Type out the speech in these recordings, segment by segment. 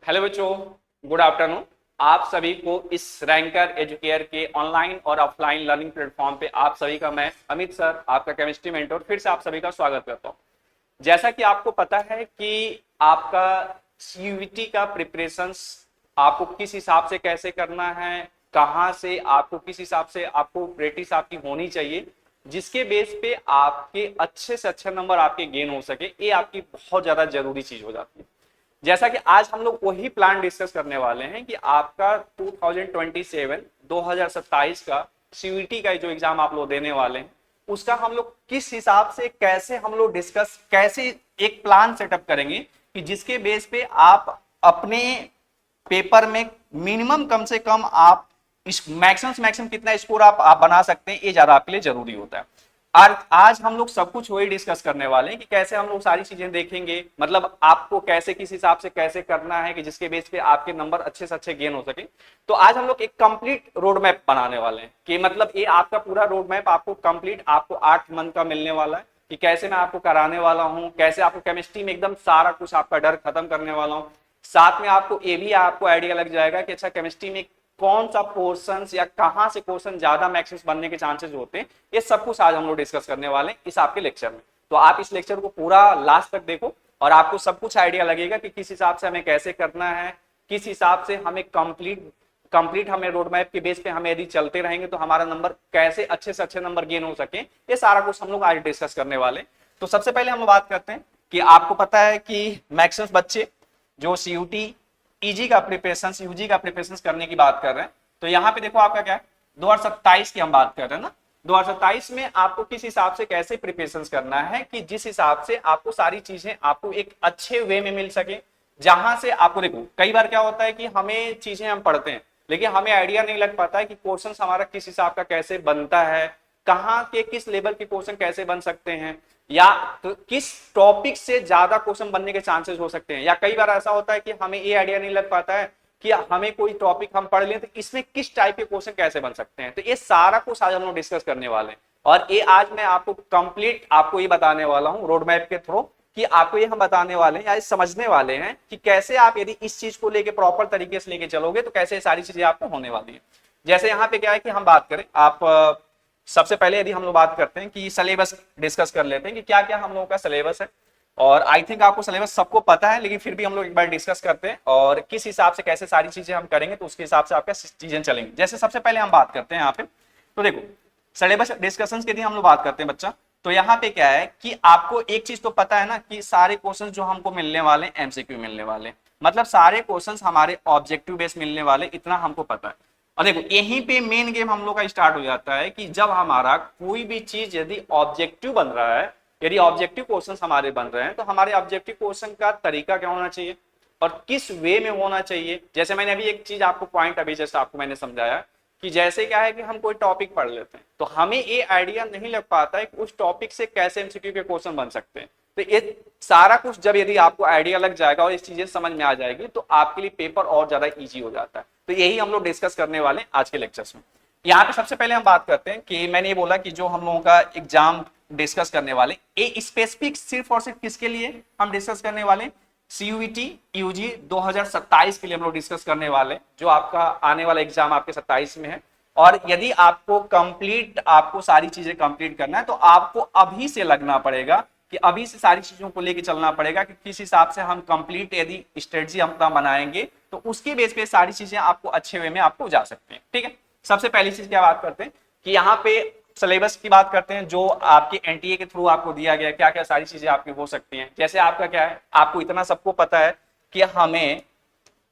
Hello बच्चों, good afternoon. आप सभी को इस रैंकर एजुकेयर के ऑनलाइन और ऑफलाइन लर्निंग प्लेटफॉर्म पे आप सभी का मैं अमित सर, आपका केमिस्ट्री मेंटर, फिर से आप सभी का स्वागत करता हूं। जैसा कि आपको पता है कि आपका सीयूईटी का प्रिपरेशंस आपको किस हिसाब से कैसे करना है, कहाँ से आपको किस हिसाब से आपको प्रैक्टिस आपकी होनी चाहिए, जिसके बेस पे आपके अच्छे से अच्छे नंबर आपके गेन हो सके, ये आपकी बहुत ज्यादा जरूरी चीज हो जाती है। जैसा कि आज हम लोग वही प्लान डिस्कस करने वाले हैं कि आपका 2027 का सीयूईटी का जो एग्जाम आप लोग देने वाले हैं, उसका हम लोग किस हिसाब से कैसे हम लोग डिस्कस कैसे एक प्लान सेटअप करेंगे कि जिसके बेस पे आप अपने पेपर में मिनिमम कम से कम आप इस मैक्सिमम कितना स्कोर आप बना सकते हैं, ये ज्यादा आपके लिए जरूरी होता है। आज हम लोग सब कुछ वही डिस्कस करने वाले हैं कि कैसे हम लोग सारी चीजें देखेंगे, मतलब आपको कैसे किस हिसाब से कैसे करना है कि जिसके बेस पे आपके नंबर अच्छे से अच्छे गेन हो सके। तो आज हम लोग एक कंप्लीट रोड मैप बनाने वाले हैं कि मतलब ये आपका पूरा रोड मैप आपको कंप्लीट आपको 8 मंथ का मिलने वाला है कि कैसे मैं आपको कराने वाला हूं, कैसे आपको केमिस्ट्री में एकदम सारा कुछ आपका डर खत्म करने वाला हूं। साथ में आपको ये भी आपको आइडिया लग जाएगा कि अच्छा केमिस्ट्री में कौन सा पोर्शन या कहां से क्वेश्चन ज्यादा मैक्सिमम बनने के चांसेस होते हैं, ये सब कुछ आज हम लोग डिस्कस करने वाले हैं इस आपके लेक्चर में। तो आप इस लेक्चर को पूरा लास्ट तक देखो और आपको सब कुछ आइडिया लगेगा कि किस हिसाब से हमें कैसे करना है, किस हिसाब से हमें कंप्लीट हमें रोड मैप के बेस पे हमें यदि चलते रहेंगे तो हमारा नंबर कैसे अच्छे से अच्छे नंबर गेन हो सके, ये सारा कुछ हम लोग आज डिस्कस करने वाले। तो सबसे पहले हम लोग बात करते हैं कि आपको पता है कि मैक्सिमम बच्चे जो सीयूटी ईजी का प्रिपरेशन यूजी का प्रिपरेशन करने की बात कर रहे हैं, तो यहाँ पे देखो आपका क्या है 2027 की हम बात कर रहे हैं ना। 2027 में आपको किस हिसाब से कैसे प्रिपरेशन करना है कि जिस हिसाब से आपको सारी चीजें आपको एक अच्छे वे में मिल सके, जहां से आपको देखो कई बार क्या होता है कि हमें चीजें हम पढ़ते हैं लेकिन हमें आइडिया नहीं लग पाता है कि क्वेश्चन हमारा किस हिसाब का कैसे बनता है, कहाँ के किस लेवल के क्वेश्चन कैसे बन सकते हैं, या तो किस टॉपिक से ज्यादा क्वेश्चन बनने के चांसेस हो सकते हैं। या कई बार ऐसा होता है कि हमें ये आइडिया नहीं लग पाता है कि हमें कोई टॉपिक हम पढ़ लें तो इसमें किस टाइप के क्वेश्चन कैसे बन सकते हैं। तो ये सारा कुछ आज हम लोग डिस्कस करने वाले हैं और ये आज मैं आपको कंप्लीट आपको ये बताने वाला हूं रोड मैप के थ्रू कि आपको ये हम बताने वाले हैं या समझने वाले हैं कि कैसे आप यदि इस चीज को लेके प्रॉपर तरीके से लेके चलोगे तो कैसे सारी चीजें आपको होने वाली है। जैसे यहाँ पे क्या है कि हम बात करें आप सबसे पहले यदि हम लोग बात करते हैं कि सिलेबस डिस्कस कर लेते हैं कि क्या क्या हम लोगों का सिलेबस है। और आई थिंक आपको सिलेबस सबको पता है लेकिन फिर भी हम लोग एक बार डिस्कस करते हैं और किस हिसाब से कैसे सारी चीजें हम करेंगे तो उसके हिसाब से आपका चीजें चलेंगी। जैसे सबसे पहले हम बात करते हैं यहाँ पे, तो देखो सिलेबस डिस्कशन की यदि हम लोग बात करते हैं बच्चा, तो यहाँ पे क्या है कि आपको एक चीज तो पता है ना कि सारे क्वेश्चन जो हमको मिलने वाले एमसीक्यू मिलने वाले, मतलब सारे क्वेश्चन हमारे ऑब्जेक्टिव बेस मिलने वाले, इतना हमको पता है। और देखो यहीं पे मेन गेम हम लोग का स्टार्ट हो जाता है कि जब हमारा कोई भी चीज यदि ऑब्जेक्टिव बन रहा है, यदि ऑब्जेक्टिव क्वेश्चन हमारे बन रहे हैं तो हमारे ऑब्जेक्टिव क्वेश्चन का तरीका क्या होना चाहिए और किस वे में होना चाहिए। जैसे मैंने अभी एक चीज आपको पॉइंट अभी जैसे आपको मैंने समझाया कि जैसे क्या है कि हम कोई टॉपिक पढ़ लेते हैं तो हमें ये आइडिया नहीं लग पाता है कि उस टॉपिक से कैसे एमसीक्यू के क्वेश्चन बन सकते हैं। तो ये सारा कुछ जब यदि आपको आइडिया लग जाएगा और इस चीजें समझ में आ जाएगी तो आपके लिए पेपर और ज्यादा इजी हो जाता है। तो यही हम लोग डिस्कस करने वाले हैं आज के लेक्चर्स में। यहाँ पे सबसे पहले हम बात करते हैं कि मैंने ये बोला कि जो हम लोगों का एग्जाम डिस्कस करने वाले ये स्पेसिफिक सिर्फ और सिर्फ किसके लिए हम डिस्कस करने वाले, सीयूईटी यूजी 2027 के लिए हम लोग डिस्कस करने वाले, जो आपका आने वाला एग्जाम आपके 27 में है। और यदि आपको कंप्लीट आपको सारी चीजें कंप्लीट करना है तो आपको अभी से लगना पड़ेगा कि अभी से सारी चीजों को लेके चलना पड़ेगा कि किस हिसाब से हम कंप्लीट यदि स्ट्रेटजी हम अपना बनाएंगे तो उसके बेस पे सारी चीजें आपको अच्छे वे में आपको जा सकते हैं। ठीक है, सबसे पहली चीज क्या बात करते हैं कि यहाँ पे सिलेबस की बात करते हैं जो आपके एनटीए के थ्रू आपको दिया गया, क्या क्या सारी चीजें आपकी हो सकती हैं। जैसे आपका क्या है, आपको इतना सबको पता है कि हमें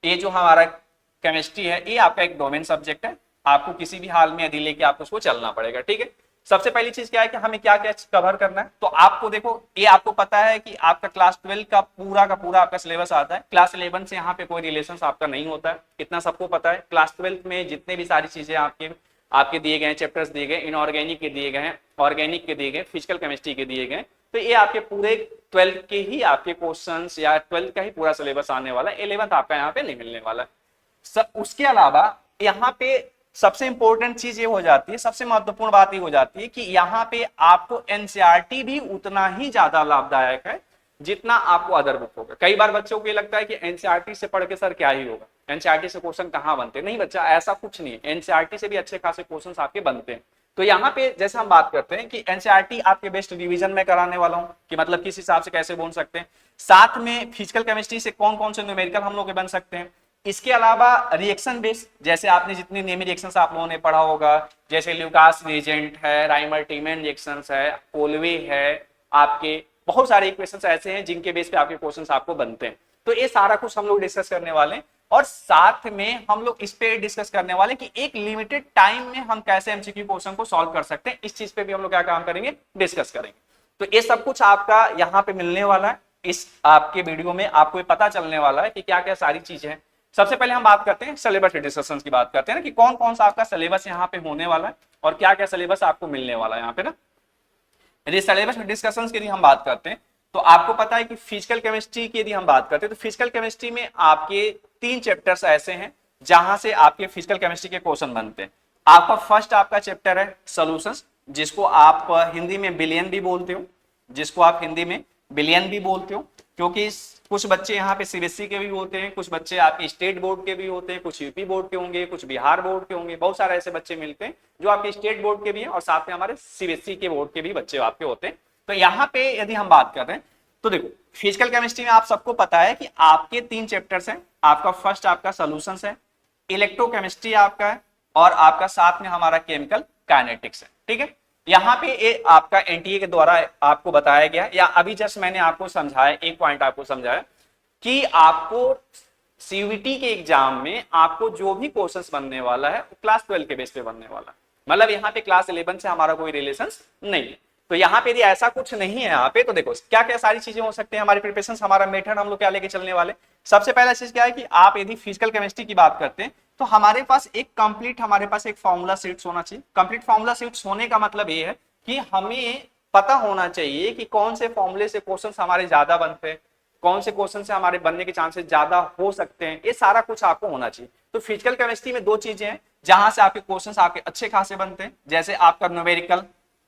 ये जो हमारा केमिस्ट्री है ये आपका एक डोमेन सब्जेक्ट है, आपको किसी भी हाल में यदि लेके आपको उसको चलना पड़ेगा। ठीक है, सबसे पहली चीज क्या है कि हमें क्या क्या कवर करना है। तो आपको देखो ये आपको पता है कि आपका क्लास 12 का पूरा आपका सिलेबस आता है, क्लास 11 से यहाँ पे कोई रिलेशन आपका नहीं होता है, इतना सबको पता है। क्लास 12 में जितने भी सारी चीजें आपके आपके दिए गए चैप्टर्स दिए गए, इनऑर्गेनिक के दिए गए, ऑर्गेनिक के दिए गए, फिजिकल केमिस्ट्री के दिए गए, तो ये आपके पूरे 12 के ही आपके क्वेश्चंस या 12 का ही पूरा सिलेबस आने वाला है, 11th आपका यहाँ पे नहीं मिलने वाला है। उसके अलावा यहाँ पे सबसे इंपॉर्टेंट चीज ये हो जाती है, सबसे महत्वपूर्ण बात ये हो जाती है कि यहाँ पे आपको एनसीईआरटी भी उतना ही ज्यादा लाभदायक है जितना आपको अदर बुक होगा। कई बार बच्चों को ये लगता है कि एनसीईआरटी से पढ़ के सर क्या ही होगा, एनसीईआरटी से क्वेश्चन कहाँ बनते हैं। नहीं बच्चा, ऐसा कुछ नहीं है, एनसीईआरटी से भी अच्छे खासे क्वेश्चन आपके बनते हैं। तो यहाँ पे जैसे हम बात करते हैं कि एनसीईआरटी आपके बेस्ट रिवीजन में कराने वाला हूँ कि मतलब किस हिसाब से कैसे बोल सकते हैं, साथ में फिजिकल केमिस्ट्री से कौन कौन से न्यूमेरिकल हम लोग बन सकते हैं। इसके अलावा रिएक्शन बेस, जैसे आपने जितने नेमी रिएक्शंस आप लोगों ने पढ़ा होगा, जैसे ल्यूकास रिएजेंट है, राइमर टीमन रिएक्शंस है, कोलवे है, आपके बहुत सारे इक्वेशंस ऐसे हैं जिनके बेस पे आपके क्वेश्चंस आपको बनते हैं। तो ये सारा कुछ हम लोग डिस्कस करने वाले हैं, और साथ में हम लोग इस पे डिस्कस करने वाले कि एक लिमिटेड टाइम में हम कैसे एमसीक्यू क्वेश्चन को सॉल्व कर सकते हैं। इस चीज पे भी हम लोग क्या काम करेंगे, डिस्कस करेंगे। तो ये सब कुछ आपका यहाँ पे मिलने वाला है। इस आपके वीडियो में आपको पता चलने वाला है कि क्या क्या सारी चीजें हैं। सबसे पहले हम बात करते हैं सिलेबस डिस्कशन की, बात करते हैं ना कि कौन कौन सा आपका सिलेबस यहाँ पे होने वाला है और क्या क्या सिलेबस आपको मिलने वाला है यहाँ पे ना। यदि सिलेबस डिस्कशंस की यदि हम बात करते हैं तो आपको पता है कि फिजिकल केमिस्ट्री की यदि हम बात करते हैं तो फिजिकल केमिस्ट्री में आपके 3 चैप्टर्स ऐसे हैं जहां से आपके फिजिकल केमिस्ट्री के क्वेश्चन बनते हैं। आपका फर्स्ट आपका चैप्टर है सॉल्यूशंस, जिसको आप हिंदी में बिलियन भी बोलते हो, जिसको आप हिंदी में बिलियन भी बोलते हो, क्योंकि कुछ बच्चे यहाँ पे सीबीएसई के भी होते हैं, कुछ बच्चे आपके स्टेट बोर्ड के भी होते हैं, कुछ यूपी बोर्ड के होंगे, कुछ बिहार बोर्ड के होंगे, बहुत सारे ऐसे बच्चे मिलते हैं जो आपके स्टेट बोर्ड के भी हैं और साथ में हमारे सीबीएसई के बोर्ड के भी बच्चे आपके होते हैं। तो यहाँ पे यदि हम बात कर रहे हैं तो देखो फिजिकल केमिस्ट्री में आप सबको पता है कि आपके 3 चैप्टर्स हैं। आपका फर्स्ट आपका सॉल्यूशंस है, इलेक्ट्रोकेमिस्ट्री आपका है, और आपका साथ में हमारा केमिकल काइनेटिक्स है। ठीक है, यहाँ पे ये आपका एनटीए के द्वारा आपको बताया गया, या अभी जस्ट मैंने आपको समझाया, एक पॉइंट आपको समझाया कि आपको सीयूईटी के एग्जाम में आपको जो भी क्वेश्चंस बनने वाला है वो क्लास 12 के बेस पे बनने वाला है। मतलब यहाँ पे क्लास 11 से हमारा कोई रिलेशन नहीं है। तो यहाँ पे यदि ऐसा कुछ नहीं है यहाँ पे, तो देखो क्या क्या सारी चीजें हो सकते हैं हमारी प्रिपरेशन, हमारा मेथड हम लोग क्या लेके चलने वाले। सबसे पहला चीज क्या है कि आप यदि फिजिकल केमिस्ट्री की बात करते हैं तो हमारे पास एक कंप्लीट, हमारे पास एक फॉर्मूला शीट्स होना चाहिए। कंप्लीट फॉर्मूला शीट्स होने का मतलब ये है कि हमें पता होना चाहिए कि कौन से फॉर्मूले से क्वेश्चन हमारे ज्यादा बनते हैं, कौन से क्वेश्चन से हमारे बनने के चांसेस ज्यादा हो सकते हैं, ये सारा कुछ आपको होना चाहिए। तो फिजिकल केमिस्ट्री में 2 चीजें हैं जहां से आपके क्वेश्चंस आपके अच्छे खासे बनते हैं, जैसे आपका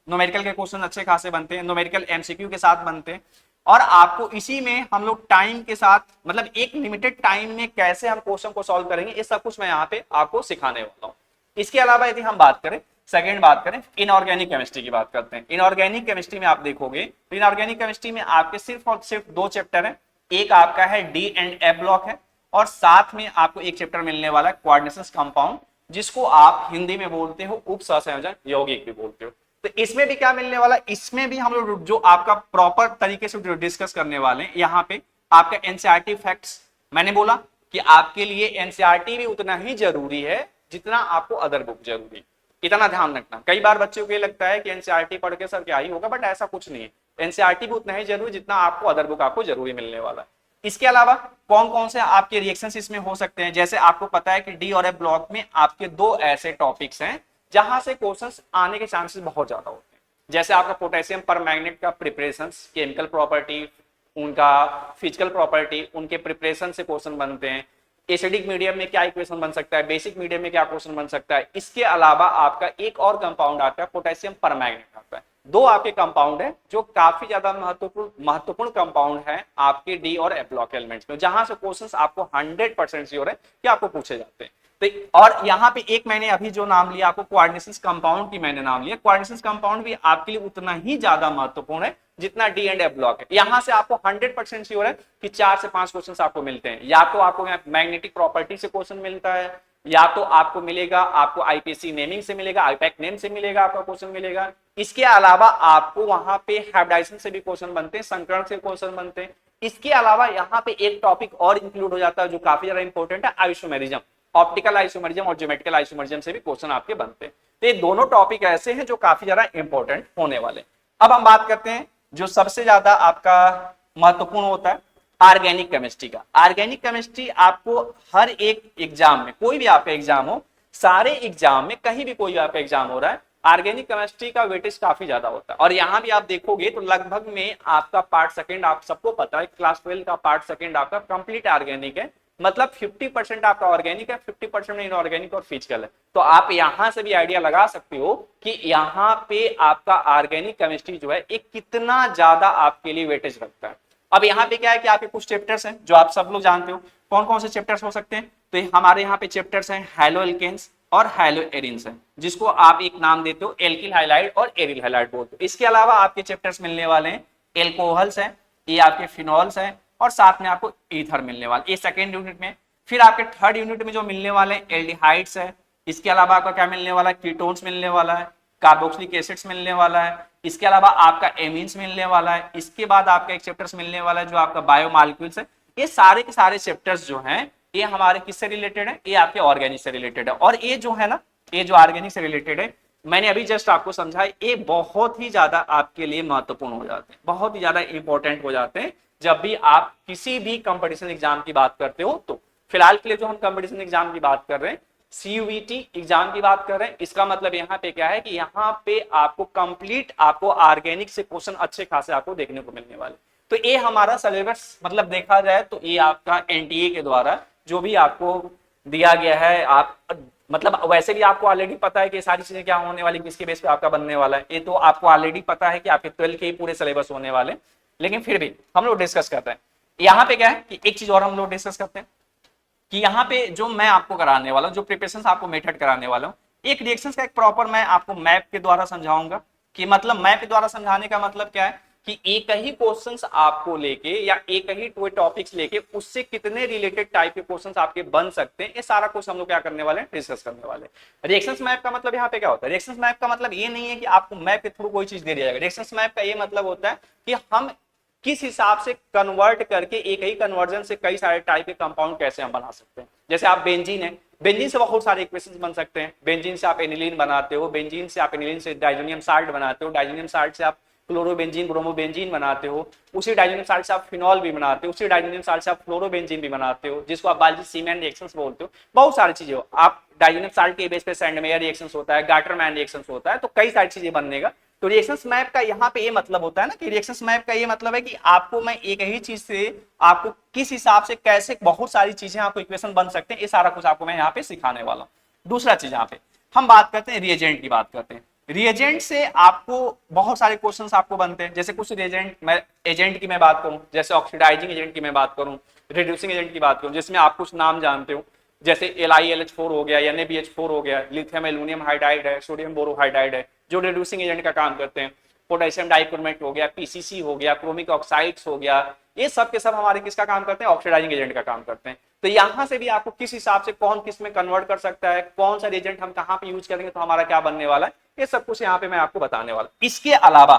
न्यूमेरिकल के क्वेश्चन अच्छे खासे बनते हैं, न्यूमेरिकल एमसीक्यू के साथ बनते हैं, और आपको इसी में हम लोग टाइम के साथ, मतलब एक लिमिटेड टाइम में कैसे हम क्वेश्चन को सॉल्व करेंगे, ये सब कुछ मैं यहाँ पे आपको सिखाने वाला हूँ। इसके अलावा यदि हम बात करें, सेकेंड बात करें, इनऑर्गेनिक केमिस्ट्री की बात करते हैं। इनऑर्गेनिक केमिस्ट्री में आप देखोगे तो इनऑर्गेनिक केमिस्ट्री में आपके सिर्फ और सिर्फ 2 चैप्टर है। एक आपका है डी एंड ए ब्लॉक है, और साथ में आपको एक चैप्टर मिलने वाला है कोऑर्डिनेशन कंपाउंड, जिसको आप हिंदी में बोलते हो उप सहसंयोजन यौगिक भी बोलते हो। तो इसमें भी क्या मिलने वाला, इसमें भी हम लोग जो आपका प्रॉपर तरीके से डिस्कस करने वाले हैं। यहाँ पे आपका एनसीईआरटी फैक्ट्स, मैंने बोला कि आपके लिए एनसीईआरटी भी उतना ही जरूरी है जितना आपको अदर बुक जरूरी, इतना ध्यान रखना। कई बार बच्चों को ये लगता है कि एनसीईआरटी पढ़ के सर क्या ही होगा, बट ऐसा कुछ नहीं है। एनसीईआरटी भी उतना ही जरूरी जितना आपको अदर बुक आपको जरूरी मिलने वाला है। इसके अलावा कौन कौन से आपके रिएक्शंस इसमें हो सकते हैं, जैसे आपको पता है कि डी और एफ ब्लॉक में आपके 2 ऐसे टॉपिक्स हैं जहां से क्वेश्चंस आने के चांसेस बहुत ज्यादा होते हैं। जैसे आपका पोटेशियम परमैंगनेट का प्रिपरेशन, केमिकल प्रॉपर्टी, उनका फिजिकल प्रॉपर्टी, उनके प्रिपरेशन से क्वेश्चन बनते हैं। एसिडिक मीडियम में क्या इक्वेशन बन सकता है, बेसिक मीडियम में क्या क्वेश्चन बन सकता है। इसके अलावा आपका एक और कंपाउंड आता है पोटेशियम परमैंगनेट आता है। 2 आपके कंपाउंड है जो काफी ज्यादा महत्वपूर्ण कंपाउंड है आपके डी और एफ ब्लॉक एलिमेंट्स में, जहां से क्वेश्चंस आपको 100% श्योर है कि आपको पूछे जाते हैं। तो और यहाँ पे एक मैंने अभी जो नाम लिया आपको कोऑर्डिनेशन कंपाउंड की मैंने नाम लिया, कोऑर्डिनेशन कंपाउंड भी आपके लिए उतना ही ज्यादा महत्वपूर्ण है जितना डी एंड एफ ब्लॉक है। यहां से आपको 100% श्योर है कि 4 से 5 क्वेश्चन आपको मिलते हैं। या तो आपको मैग्नेटिक प्रॉपर्टी से क्वेश्चन मिलता है, या तो आपको मिलेगा, आपको आईपीसी नेमिंग से मिलेगा, आईपैक नेम से मिलेगा, आपका क्वेश्चन मिलेगा। इसके अलावा आपको वहां पे हाइब्रिडाइजेशन से भी क्वेश्चन बनते हैं, संकरण से क्वेश्चन बनते हैं। इसके अलावा यहाँ पे एक टॉपिक और इंक्लूड हो जाता है जो काफी ज्यादा इंपॉर्टेंट है, आइसोमेरिज्म, ऑप्टिकल आइसोमेरिज्म और ज्योमेट्रिकल आइसोमेरिज्म से भी क्वेश्चन आपके बनते हैं। तो ये दोनों टॉपिक ऐसे हैं जो काफी ज्यादा इंपॉर्टेंट होने वाले। अब हम बात करते हैं जो सबसे ज्यादा आपका महत्वपूर्ण होता है ऑर्गेनिक केमिस्ट्री का। ऑर्गेनिक केमिस्ट्री आपको हर एक एग्जाम में, कोई भी आपका एग्जाम हो, सारे एग्जाम में कहीं भी कोई आपका एग्जाम हो रहा है, ऑर्गेनिक केमिस्ट्री का वेटेज काफी ज्यादा होता है। और यहाँ भी आप देखोगे तो लगभग में आपका पार्ट सेकंड, आप सबको पता है क्लास 12 का पार्ट सेकंड आपका कंप्लीट ऑर्गेनिक है, मतलब 50% आपका ऑर्गेनिक है, 50% इनऑर्गेनिक और फिजिकल है। तो आप यहां से भी आइडिया लगा सकते हो कि यहाँ पे आपका ऑर्गेनिक केमिस्ट्री जो है एक कितना ज्यादा आपके लिए वेटेज रखता है। अब यहाँ पे क्या है कि आपके कुछ चैप्टर्स हैं जो आप सब लोग जानते हो। कौन कौन से चैप्टर्स हो सकते हैं? तो हमारे यहाँ पे चैप्टर्स हैं हैलो एल्केन्स और हैलो एरिन्स हैं, जिसको आप एक नाम देते हो एल्किल हाइलाइड और एरिल हाइलाइड बोलते हो। इसके अलावा आपके चैप्टर्स मिलने वाले हैं एल्कोहल्स हैं, ये आपके फिनॉल्स हैं, और साथ में आपको ईथर मिलने वाले, ये सेकेंड यूनिट में। फिर आपके थर्ड यूनिट में जो मिलने वाले हैं एल्डिहाइड्स है। इसके अलावा आपका क्या मिलने वाला है? कीटोन्स मिलने वाला है, कार्बोक्सिलिक एसिड्स मिलने वाला है। इसके अलावा आपका एमीन्स मिलने वाला है। इसके बाद आपका एक चैप्टर्स मिलने वाला है जो आपका बायोमॉलिक्यूल्स है। ये सारे के सारे चैप्टर्स जो हैं ये हमारे किससे रिलेटेड है? ये आपके ऑर्गेनिक से रिलेटेड है। और ये जो है ना, ये जो ऑर्गेनिक से रिलेटेड है, मैंने अभी जस्ट आपको समझाया, ये बहुत ही ज्यादा आपके लिए महत्वपूर्ण हो जाते हैं, बहुत ही ज्यादा इंपॉर्टेंट हो जाते हैं जब भी आप किसी भी कंपटीशन एग्जाम की बात करते हो। तो फिलहाल के लिए जो हम कंपटीशन एग्जाम की बात कर रहे हैं, CUET एग्जाम की बात कर रहे हैं, इसका मतलब यहाँ पे क्या है कि यहाँ पे आपको कंप्लीट आपको ऑर्गेनिक से क्वेश्चन अच्छे खासे आपको देखने को मिलने वाले। तो ये हमारा सिलेबस मतलब देखा जाए तो ये आपका NTA के द्वारा जो भी आपको दिया गया है, आप मतलब वैसे भी आपको ऑलरेडी पता है कि सारी चीजें क्या होने वाली, किसके बेस पे आपका बनने वाला है, ये तो आपको ऑलरेडी पता है कि आपके 12 के ही पूरे सिलेबस होने वाले, लेकिन फिर भी हम लोग डिस्कस करते हैं। यहाँ पे क्या है कि एक चीज और हम लोग डिस्कस करते हैं कि यहाँ पे जो मैं आपको कराने वाला हूँ, जो प्रिपरेशन आपको मेथड कराने वाला हूँ, एक रिएक्शंस का एक प्रॉपर मैं आपको मैप के द्वारा समझाऊंगा। कि मतलब मैप के द्वारा समझाने का मतलब क्या है कि एक ही क्वेश्चंस आपको लेके या एक ही कोई टॉपिक्स लेके उससे कितने रिलेटेड टाइप के क्वेश्चंस आपके बन सकते हैं, ये सारा कुछ हम लोग क्या करने वाले हैं, डिस्कस करने वाले हैं। रिएक्शंस मैप का मतलब यहाँ पे क्या होता है? रिएक्शंस मैप का मतलब ये नहीं है कि आपको मैप के थ्रू कोई चीज दे दिया जाएगा। रिएक्शंस मैप का ये मतलब होता है कि हम किस हिसाब से कन्वर्ट करके एक ही कन्वर्जन से कई सारे टाइप के कंपाउंड कैसे हम बना सकते हैं। जैसे आप बेंजीन है, बेंजीन से बहुत सारे इक्वेशंस बन सकते हैं। बेंजीन से आप एनिलीन बनाते हो, बेंजीन से आप एनिलीन से डाइजोनियम साल्ट बनाते हो, डाइजोनियम साल्ट से आप क्लोरोबेंजीन ब्रोमोबेंजीन बनाते हो, उसी डाइजोनियम साल्ट से आप फिनॉल भी बनाते हो, उसी डाइजोनियम साल्ट से आप फ्लोरोबेंजीन भी बनाते हो, जिसको आप बायोलॉजी सीमेन रिएक्शंस बोलते हो। बहुत सारी चीजें हो, आप डाइजोनियम साल्ट के बेस पे सैंडमेयर रिएक्शंस होता है, गाटरमैन रिएक्शंस होता है, तो कई सारी चीजें बनने का। तो रिएक्शंस मैप का यहाँ पे ये मतलब होता है ना कि रिएक्शंस मैप का ये मतलब है कि आपको मैं एक ही चीज से आपको किस हिसाब से कैसे बहुत सारी चीजें आपको इक्वेशन बन सकते हैं, ये सारा कुछ आपको मैं यहाँ पे सिखाने वाला हूँ। दूसरा चीज यहाँ पे हम बात करते हैं रिएजेंट की बात करते हैं। रिएजेंट से आपको बहुत सारे क्वेश्चंस आपको बनते हैं। जैसे कुछ रिएजेंट मैं एजेंट की मैं बात करूं, जैसे ऑक्सीडाइजिंग एजेंट की मैं बात करूं, रिड्यूसिंग एजेंट की बात करूं, जिसमें आप कुछ नाम जानते हो, जैसे LiLH4 हो गया, NaBH4 हो गया, लिथियम एल्यूमिनियम हाइड्राइड है, सोडियम बोरोहाइड्राइड है, जो रिड्यूसिंग एजेंट का काम करते हैं। पोटेशियम डाइक्रोमेट हो गया, PCC हो गया, क्रोमिक ऑक्साइड्स हो गया, ये सब के सब हमारे किसका काम करते हैं? ऑक्सीडाइजिंग एजेंट का काम करते हैं। तो यहां से भी आपको किस हिसाब से कौन किस में कन्वर्ट कर सकता है, कौन सा एजेंट हम कहां पे यूज करेंगे तो हमारा क्या बनने वाला है, ये सब कुछ यहाँ पे मैं आपको बताने वाला हूं। इसके अलावा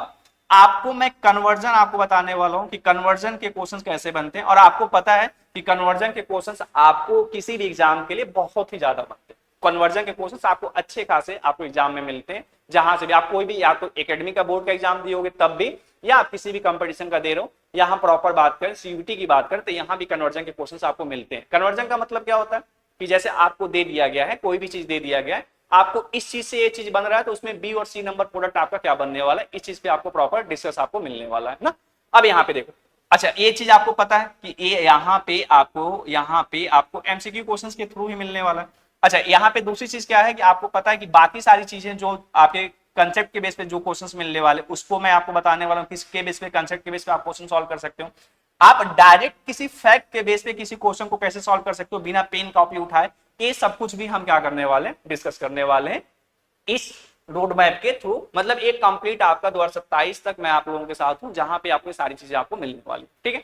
आपको मैं कन्वर्जन आपको बताने वाला हूं कि कन्वर्जन के क्वेश्चंस कैसे बनते हैं। और आपको पता है कि कन्वर्जन के क्वेश्चंस आपको किसी भी एग्जाम के लिए बहुत ही ज्यादा बनते हैं। कन्वर्जन के क्वेश्चंस आपको अच्छे खासे आपको एग्जाम में मिलते हैं, जहां से भी आप कोई भी या तो एकेडमी का बोर्ड का एग्जाम दियोगे तब भी, या आप किसी भी कंपटीशन का दे रहे हो। यहाँ प्रॉपर बात करें CUET की बात करें तो यहाँ भी कन्वर्जन के क्वेश्चंस आपको मिलते हैं। कन्वर्जन का मतलब क्या होता है कि जैसे आपको दे दिया गया है, कोई भी चीज दे दिया गया है, आपको इस चीज से ये चीज बन रहा है, तो उसमें B और C नंबर प्रोडक्ट आपका क्या बनने वाला है, इस चीज पे आपको प्रॉपर डिस्कस आपको मिलने वाला है ना। अब यहाँ पे देखो, अच्छा ये चीज आपको पता है कि ये यहाँ पे आपको MCQ क्वेश्चंस के थ्रू ही मिलने वाला है। अच्छा यहाँ पे दूसरी चीज क्या है कि आपको पता है कि बाकी सारी चीजें जो आपके कंसेप्ट के बेस पे जो क्वेश्चंस मिलने वाले, उसको मैं आपको बताने वाला हूँ किसके बेस पे, कंसेप्ट के बेस पे आप क्वेश्चन सॉल्व कर सकते हो। आप डायरेक्ट किसी फैक्ट के बेस पे किसी क्वेश्चन को कैसे सॉल्व कर सकते हो बिना पेन कॉपी उठाए, ये सब कुछ भी हम क्या करने वाले हैं, डिस्कस करने वाले हैं इस रोड मैप के थ्रू। मतलब एक कंप्लीट आपका 2027 तक मैं आप लोगों के साथ हूं, जहां पे आपको सारी चीजें आपको मिलने वाली। ठीक है,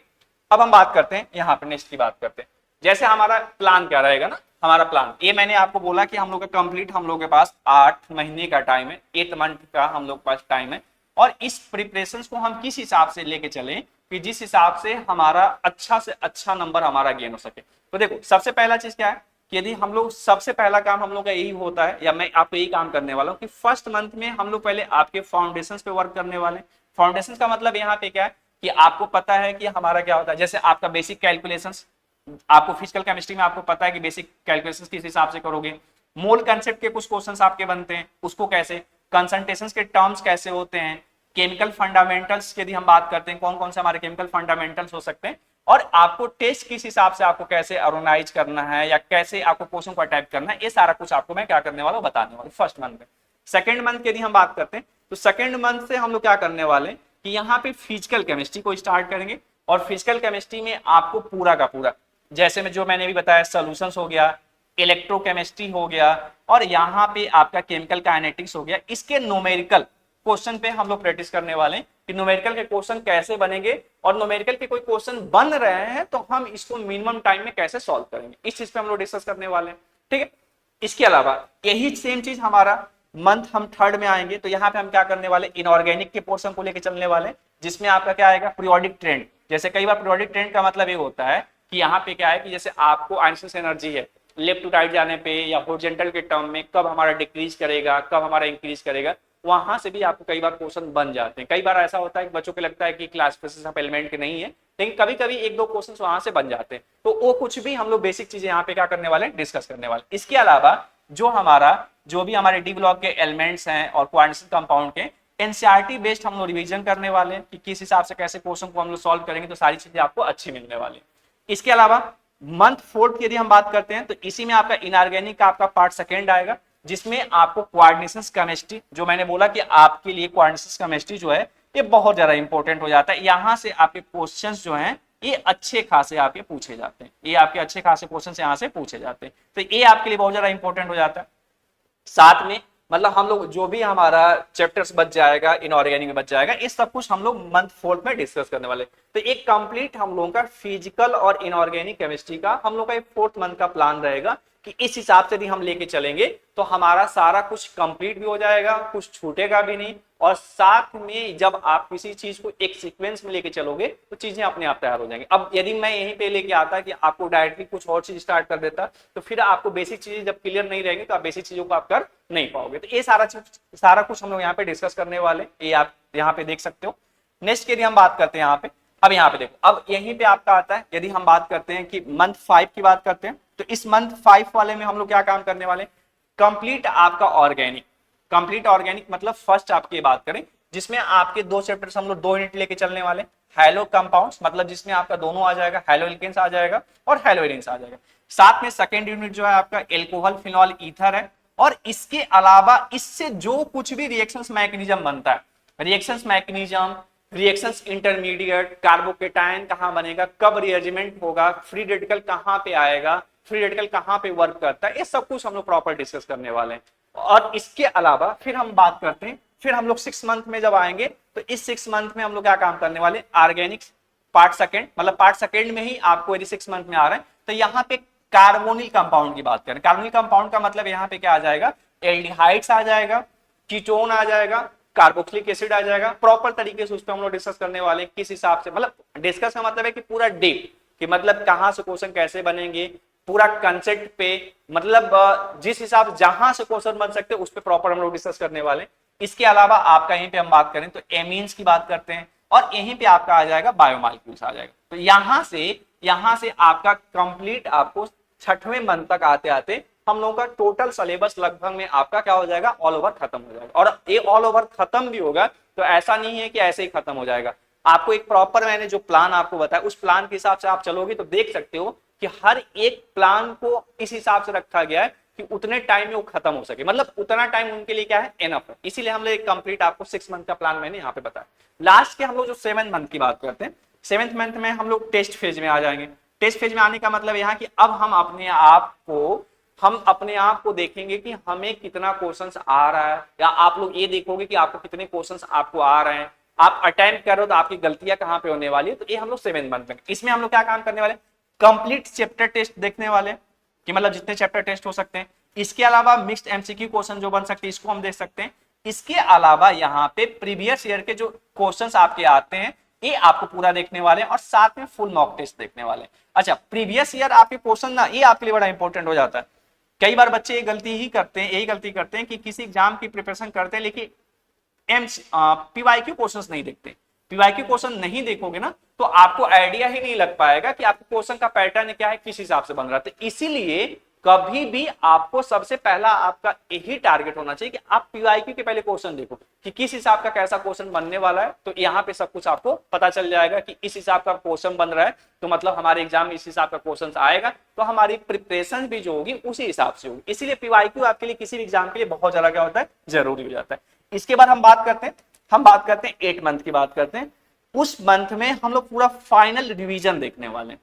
अब हम बात करते हैं यहाँ पे नेक्स्ट की बात करते हैं। जैसे हमारा प्लान क्या रहेगा ना, हमारा प्लान ये मैंने आपको बोला कि हम लोग का कंप्लीट हम लोग के पास 8 महीने का टाइम है, 8 मंथ का हम लोग के पास टाइम है। और इस प्रिपरेशन को हम किस हिसाब से लेके चलें कि जिस हिसाब से हमारा अच्छा से अच्छा नंबर हमारा गेन हो सके। तो देखो सबसे पहला चीज क्या है कि यदि हम लोग, सबसे पहला काम हम लोग का यही होता है, या मैं आपको यही काम करने वाला हूँ कि फर्स्ट मंथ में हम लोग पहले आपके फाउंडेशन पे वर्क करने वाले। फाउंडेशन का मतलब यहाँ पे क्या है कि आपको पता है कि हमारा क्या होता है, जैसे आपका बेसिक कैलकुलेशंस, आपको फिजिकल केमिस्ट्री में आपको पता है कि बेसिक कैलकुलेशंस किस हिसाब से करोगे। मोल कंसेप्ट के कुछ क्वेश्चंस आपके बनते हैं, उसको कैसे, कंसंट्रेशंस के टर्म्स कैसे होते हैं, केमिकल फंडामेंटल्स की यदि हम बात करते हैं, कौन कौन से हमारे केमिकल फंडामेंटल्स हो सकते हैं, और आपको टेस्ट किस हिसाब से आपको कैसे अरोनाइज करना है या कैसे आपको क्वेश्चन को अटैक करना है, ये सारा कुछ आपको मैं क्या करने वाला हूं, बताने वाला फर्स्ट मंथ में। सेकंड मंथ की यदि हम बात करते हैं तो सेकंड मंथ से हम लोग क्या करने वाले हैं कि यहाँ पे फिजिकल केमिस्ट्री को स्टार्ट करेंगे। और फिजिकल केमिस्ट्री में आपको पूरा का पूरा, जैसे में जो मैंने भी बताया, सॉल्यूशंस हो गया, इलेक्ट्रोकेमिस्ट्री हो गया, और यहाँ पे आपका केमिकल काइनेटिक्स हो गया। इसके न्यूमेरिकल क्वेश्चन पे हम लोग प्रैक्टिस करने वाले हैं कि न्यूमेरिकल के क्वेश्चन कैसे बनेंगे, और न्यूमेरिकल के कोई क्वेश्चन बन रहे हैं तो हम इसको मिनिमम टाइम में कैसे सॉल्व करेंगे, इस चीज पे हम लोग डिस्कस करने वाले हैं। ठीक है, इसके अलावा यही सेम चीज हमारा मंथ हम थर्ड में आएंगे, तो यहाँ पे हम क्या करने वाले, इनऑर्गेनिक के पोर्शन को लेकर चलने वाले, जिसमें आपका क्या आएगा, पीरियोडिक ट्रेंड। जैसे कई बार पीरियोडिक ट्रेंड का मतलब ये होता है कि यहाँ पे क्या है कि जैसे आपको आइंस्टीन एनर्जी है, लेफ्ट टू राइट जाने पे या हॉरिजॉन्टल के टर्म में कब हमारा डिक्रीज करेगा, कब हमारा इंक्रीज करेगा, वहां से भी आपको कई बार क्वेश्चन बन जाते हैं। कई बार ऐसा होता है कि बच्चों को लगता है कि क्लासिफिकेशन ऑफ एलिमेंट के नहीं है, लेकिन कभी कभी एक दो क्वेश्चन वहां से बन जाते हैं, तो वो कुछ भी हम लोग बेसिक चीजें यहाँ पे क्या करने वाले, डिस्कस करने वाले। इसके अलावा जो भी हमारे डी ब्लॉक के एलिमेंट्स हैं और क्वांटिटेटिव कंपाउंड के एनसीईआरटी बेस्ड हम लोग रिवीजन करने वाले हैं कि किस हिसाब से कैसे क्वेश्चन को हम लोग सॉल्व करेंगे, तो सारी चीजें आपको अच्छी मिलने वाली। इसके अलावा मंथ फोर्थ की यदि हम बात करते हैं तो इसी में आपका इनऑर्गेनिक का आपका पार्ट सेकेंड आएगा, जिसमें आपको कोऑर्डिनेशन केमिस्ट्री, जो मैंने बोला कि आपके लिए कोऑर्डिनेशन केमिस्ट्री जो है ये बहुत ज्यादा इंपॉर्टेंट हो जाता है। यहां से आपके क्वेश्चंस जो हैं ये अच्छे खासे आपके पूछे जाते हैं, ये आपके अच्छे खासे क्वेश्चंस यहां से पूछे जाते हैं, तो ये आपके लिए बहुत ज्यादा इंपॉर्टेंट हो जाता है। साथ में मतलब हम लोग जो भी हमारा चैप्टर्स बच जाएगा, इनऑर्गेनिक में बच जाएगा, ये सब कुछ हम लोग मंथ फोर्थ में डिस्कस करने वाले। तो एक कंप्लीट हम लोगों का फिजिकल और इनऑर्गेनिक केमिस्ट्री का हम लोग का एक फोर्थ मंथ का प्लान रहेगा कि इस हिसाब से यदि हम लेके चलेंगे तो हमारा सारा कुछ कंप्लीट भी हो जाएगा, कुछ छूटेगा भी नहीं, और साथ में जब आप किसी चीज को एक सीक्वेंस में लेके चलोगे तो चीजें अपने आप तैयार हो जाएंगी। अब यदि मैं यहीं पे लेके आता कि आपको डायरेक्टली कुछ और चीज स्टार्ट कर देता, तो फिर आपको बेसिक चीजें जब क्लियर नहीं रहेंगी तो आप बेसिक चीजों को आप कर नहीं पाओगे। तो ये सारा कुछ हम लोग यहाँ पे डिस्कस करने वाले, ये आप यहाँ पे देख सकते हो। नेक्स्ट यदि हम बात करते हैं यहाँ पे, अब यहाँ पे देखो, अब यहीं पे आपका आता है, यदि हम बात करते हैं कि मंथ 5 की बात करते हैं, तो इस मंथ 5 वाले में हम लोग क्या काम करने वाले, कंप्लीट आपका ऑर्गेनिक। कंप्लीट ऑर्गेनिक मतलब फर्स्ट आपकी बात करें, जिसमें आपके दो चैप्टर्स हम लोग 2 यूनिट लेके चलने वाले। हैलो कंपाउंड्स मतलब जिसमें आपका दोनों आ जाएगा, हैलो एल्केन्स आ जाएगा और हैलो एरीन्स आ जाएगा। साथ में सेकेंड यूनिट जो है आपका एल्कोहल, फिनॉल, ईथर है, और इसके अलावा इससे जो कुछ भी रिएक्शंस मैकेनिज्म बनता है, reactions mechanism, reactions intermediate, carbocation कहां बनेगा, कब रिएरेंजमेंट होगा, फ्री रेडिकल कहां पे आएगा, फ्री रेडिकल कहां पे वर्क करता है, ये सब कुछ हम लोग प्रॉपर डिस्कस करने वाले हैं। और इसके अलावा फिर हम बात करते हैं, फिर हम लोग 6 मंथ में जब आएंगे तो इस 6 मंथ में हम लोग क्या काम करने वाले, ऑर्गेनिक्स पार्ट सेकेंड, मतलब पार्ट सेकेंड में ही आपको यदि 6 मंथ में आ रहे हैं तो यहाँ पे कार्बोनिल कंपाउंड की बात करें। कार्बोनिल कंपाउंड का मतलब यहाँ पे क्या आ जाएगा, एल्डिहाइड्स आ जाएगा, कीटोन आ जाएगा, कार्बोक्सिलिक एसिड आ जाएगा, प्रॉपर तरीके से उस पर हम लोग डिस्कस करने वाले हैं किस हिसाब से, मतलब डिस्कस का मतलब है कि पूरा डीप, कि मतलब कहां से क्वेश्चन कैसे बनेंगे, पूरा कंसेप्ट पे, मतलब जिस हिसाब जहां से क्वेश्चन बन सकते हैं उस पर प्रॉपर हम लोग डिस्कस करने वाले। इसके अलावा आपका यहीं पे हम बात करें तो एमीन्स की बात करते हैं, और यहीं पे आपका आ जाएगा बायोमॉलिक्यूल्स आ जाएगा। तो यहां से आपका कंप्लीट आपको 6वें मंथ तक आते आते हम लोगों का टोटल सिलेबस लगभग में आपका क्या हो जाएगा, ऑल ओवर खत्म हो जाएगा। और ये ऑल ओवर खत्म भी होगा तो ऐसा नहीं है कि ऐसे ही खत्म हो जाएगा, आपको एक प्रॉपर, मैंने जो प्लान आपको बताया उस प्लान के हिसाब से आप चलोगे तो देख सकते हो कि हर एक प्लान को इस हिसाब से रखा गया है कि उतने टाइम में वो खत्म हो सके, मतलब उतना टाइम उनके लिए क्या है, एनफ है। इसीलिए हम लोग एक कंप्लीट आपको 6 मंथ का प्लान मैंने यहाँ पे बताया। लास्ट के हम लोग जो 7th मंथ की बात करते हैं, 7th मंथ में हम लोग टेस्ट फेज में आ जाएंगे। टेस्ट फेज में आने का मतलब यहाँ कि अब हम अपने आप को देखेंगे कि हमें कितना क्वेश्चंस आ रहा है, या आप लोग ये देखोगे कि आपको कितने क्वेश्चंस आपको आ रहे हैं, आप अटेम्प्ट करो तो आपकी गलतियां कहां पे होने वाली है। तो ये हम लोग 7th मंथ में, इसमें हम लोग क्या काम करने वाले, कंप्लीट चैप्टर टेस्ट देखने वाले कि मतलब जितने चैप्टर टेस्ट हो सकते हैं। इसके अलावा मिक्स्ड एमसीक्यू क्वेश्चन जो बन सकते हैं इसको हम देख सकते हैं। इसके अलावा यहाँ पे प्रीवियस ईयर के जो क्वेश्चंस आपके आते हैं ये आपको पूरा देखने वाले हैं, और साथ में फुल मॉक टेस्ट देखने वाले हैं। अच्छा, प्रीवियस ईयर आपके क्वेश्चन ना, ये आपके लिए बड़ा इंपॉर्टेंट हो जाता है। कई बार बच्चे यही गलती करते हैं कि किसी एग्जाम की प्रिपरेशन करते हैं लेकिन पीवाईक्यू क्वेश्चंस नहीं देखते। पीवाईक्यू क्वेश्चन नहीं देखोगे ना तो आपको आइडिया ही नहीं लग पाएगा कि आपके क्वेश्चन का पैटर्न क्या है, किस हिसाब से बन रहा है। तो इसीलिए कभी भी आपको सबसे पहला आपका यही टारगेट होना चाहिए कि आप पीवाईक्यू के पहले क्वेश्चन देखो कि किस हिसाब का कैसा क्वेश्चन बनने वाला है। तो यहाँ पे सब कुछ आपको पता चल जाएगा कि इस हिसाब का क्वेश्चन बन रहा है तो मतलब हमारे एग्जाम में इस हिसाब का क्वेश्चन आएगा, तो हमारी प्रिपरेशन भी जो होगी उसी हिसाब से होगी। इसीलिए पीवाईक्यू आपके लिए किसी भी एग्जाम के लिए बहुत ज्यादा क्या होता है, जरूरी हो जाता है। इसके बाद हम बात करते हैं 8 मंथ की बात करते हैं। उस मंथ में हम लोग पूरा फाइनल रिवीजन देखने वाले हैं।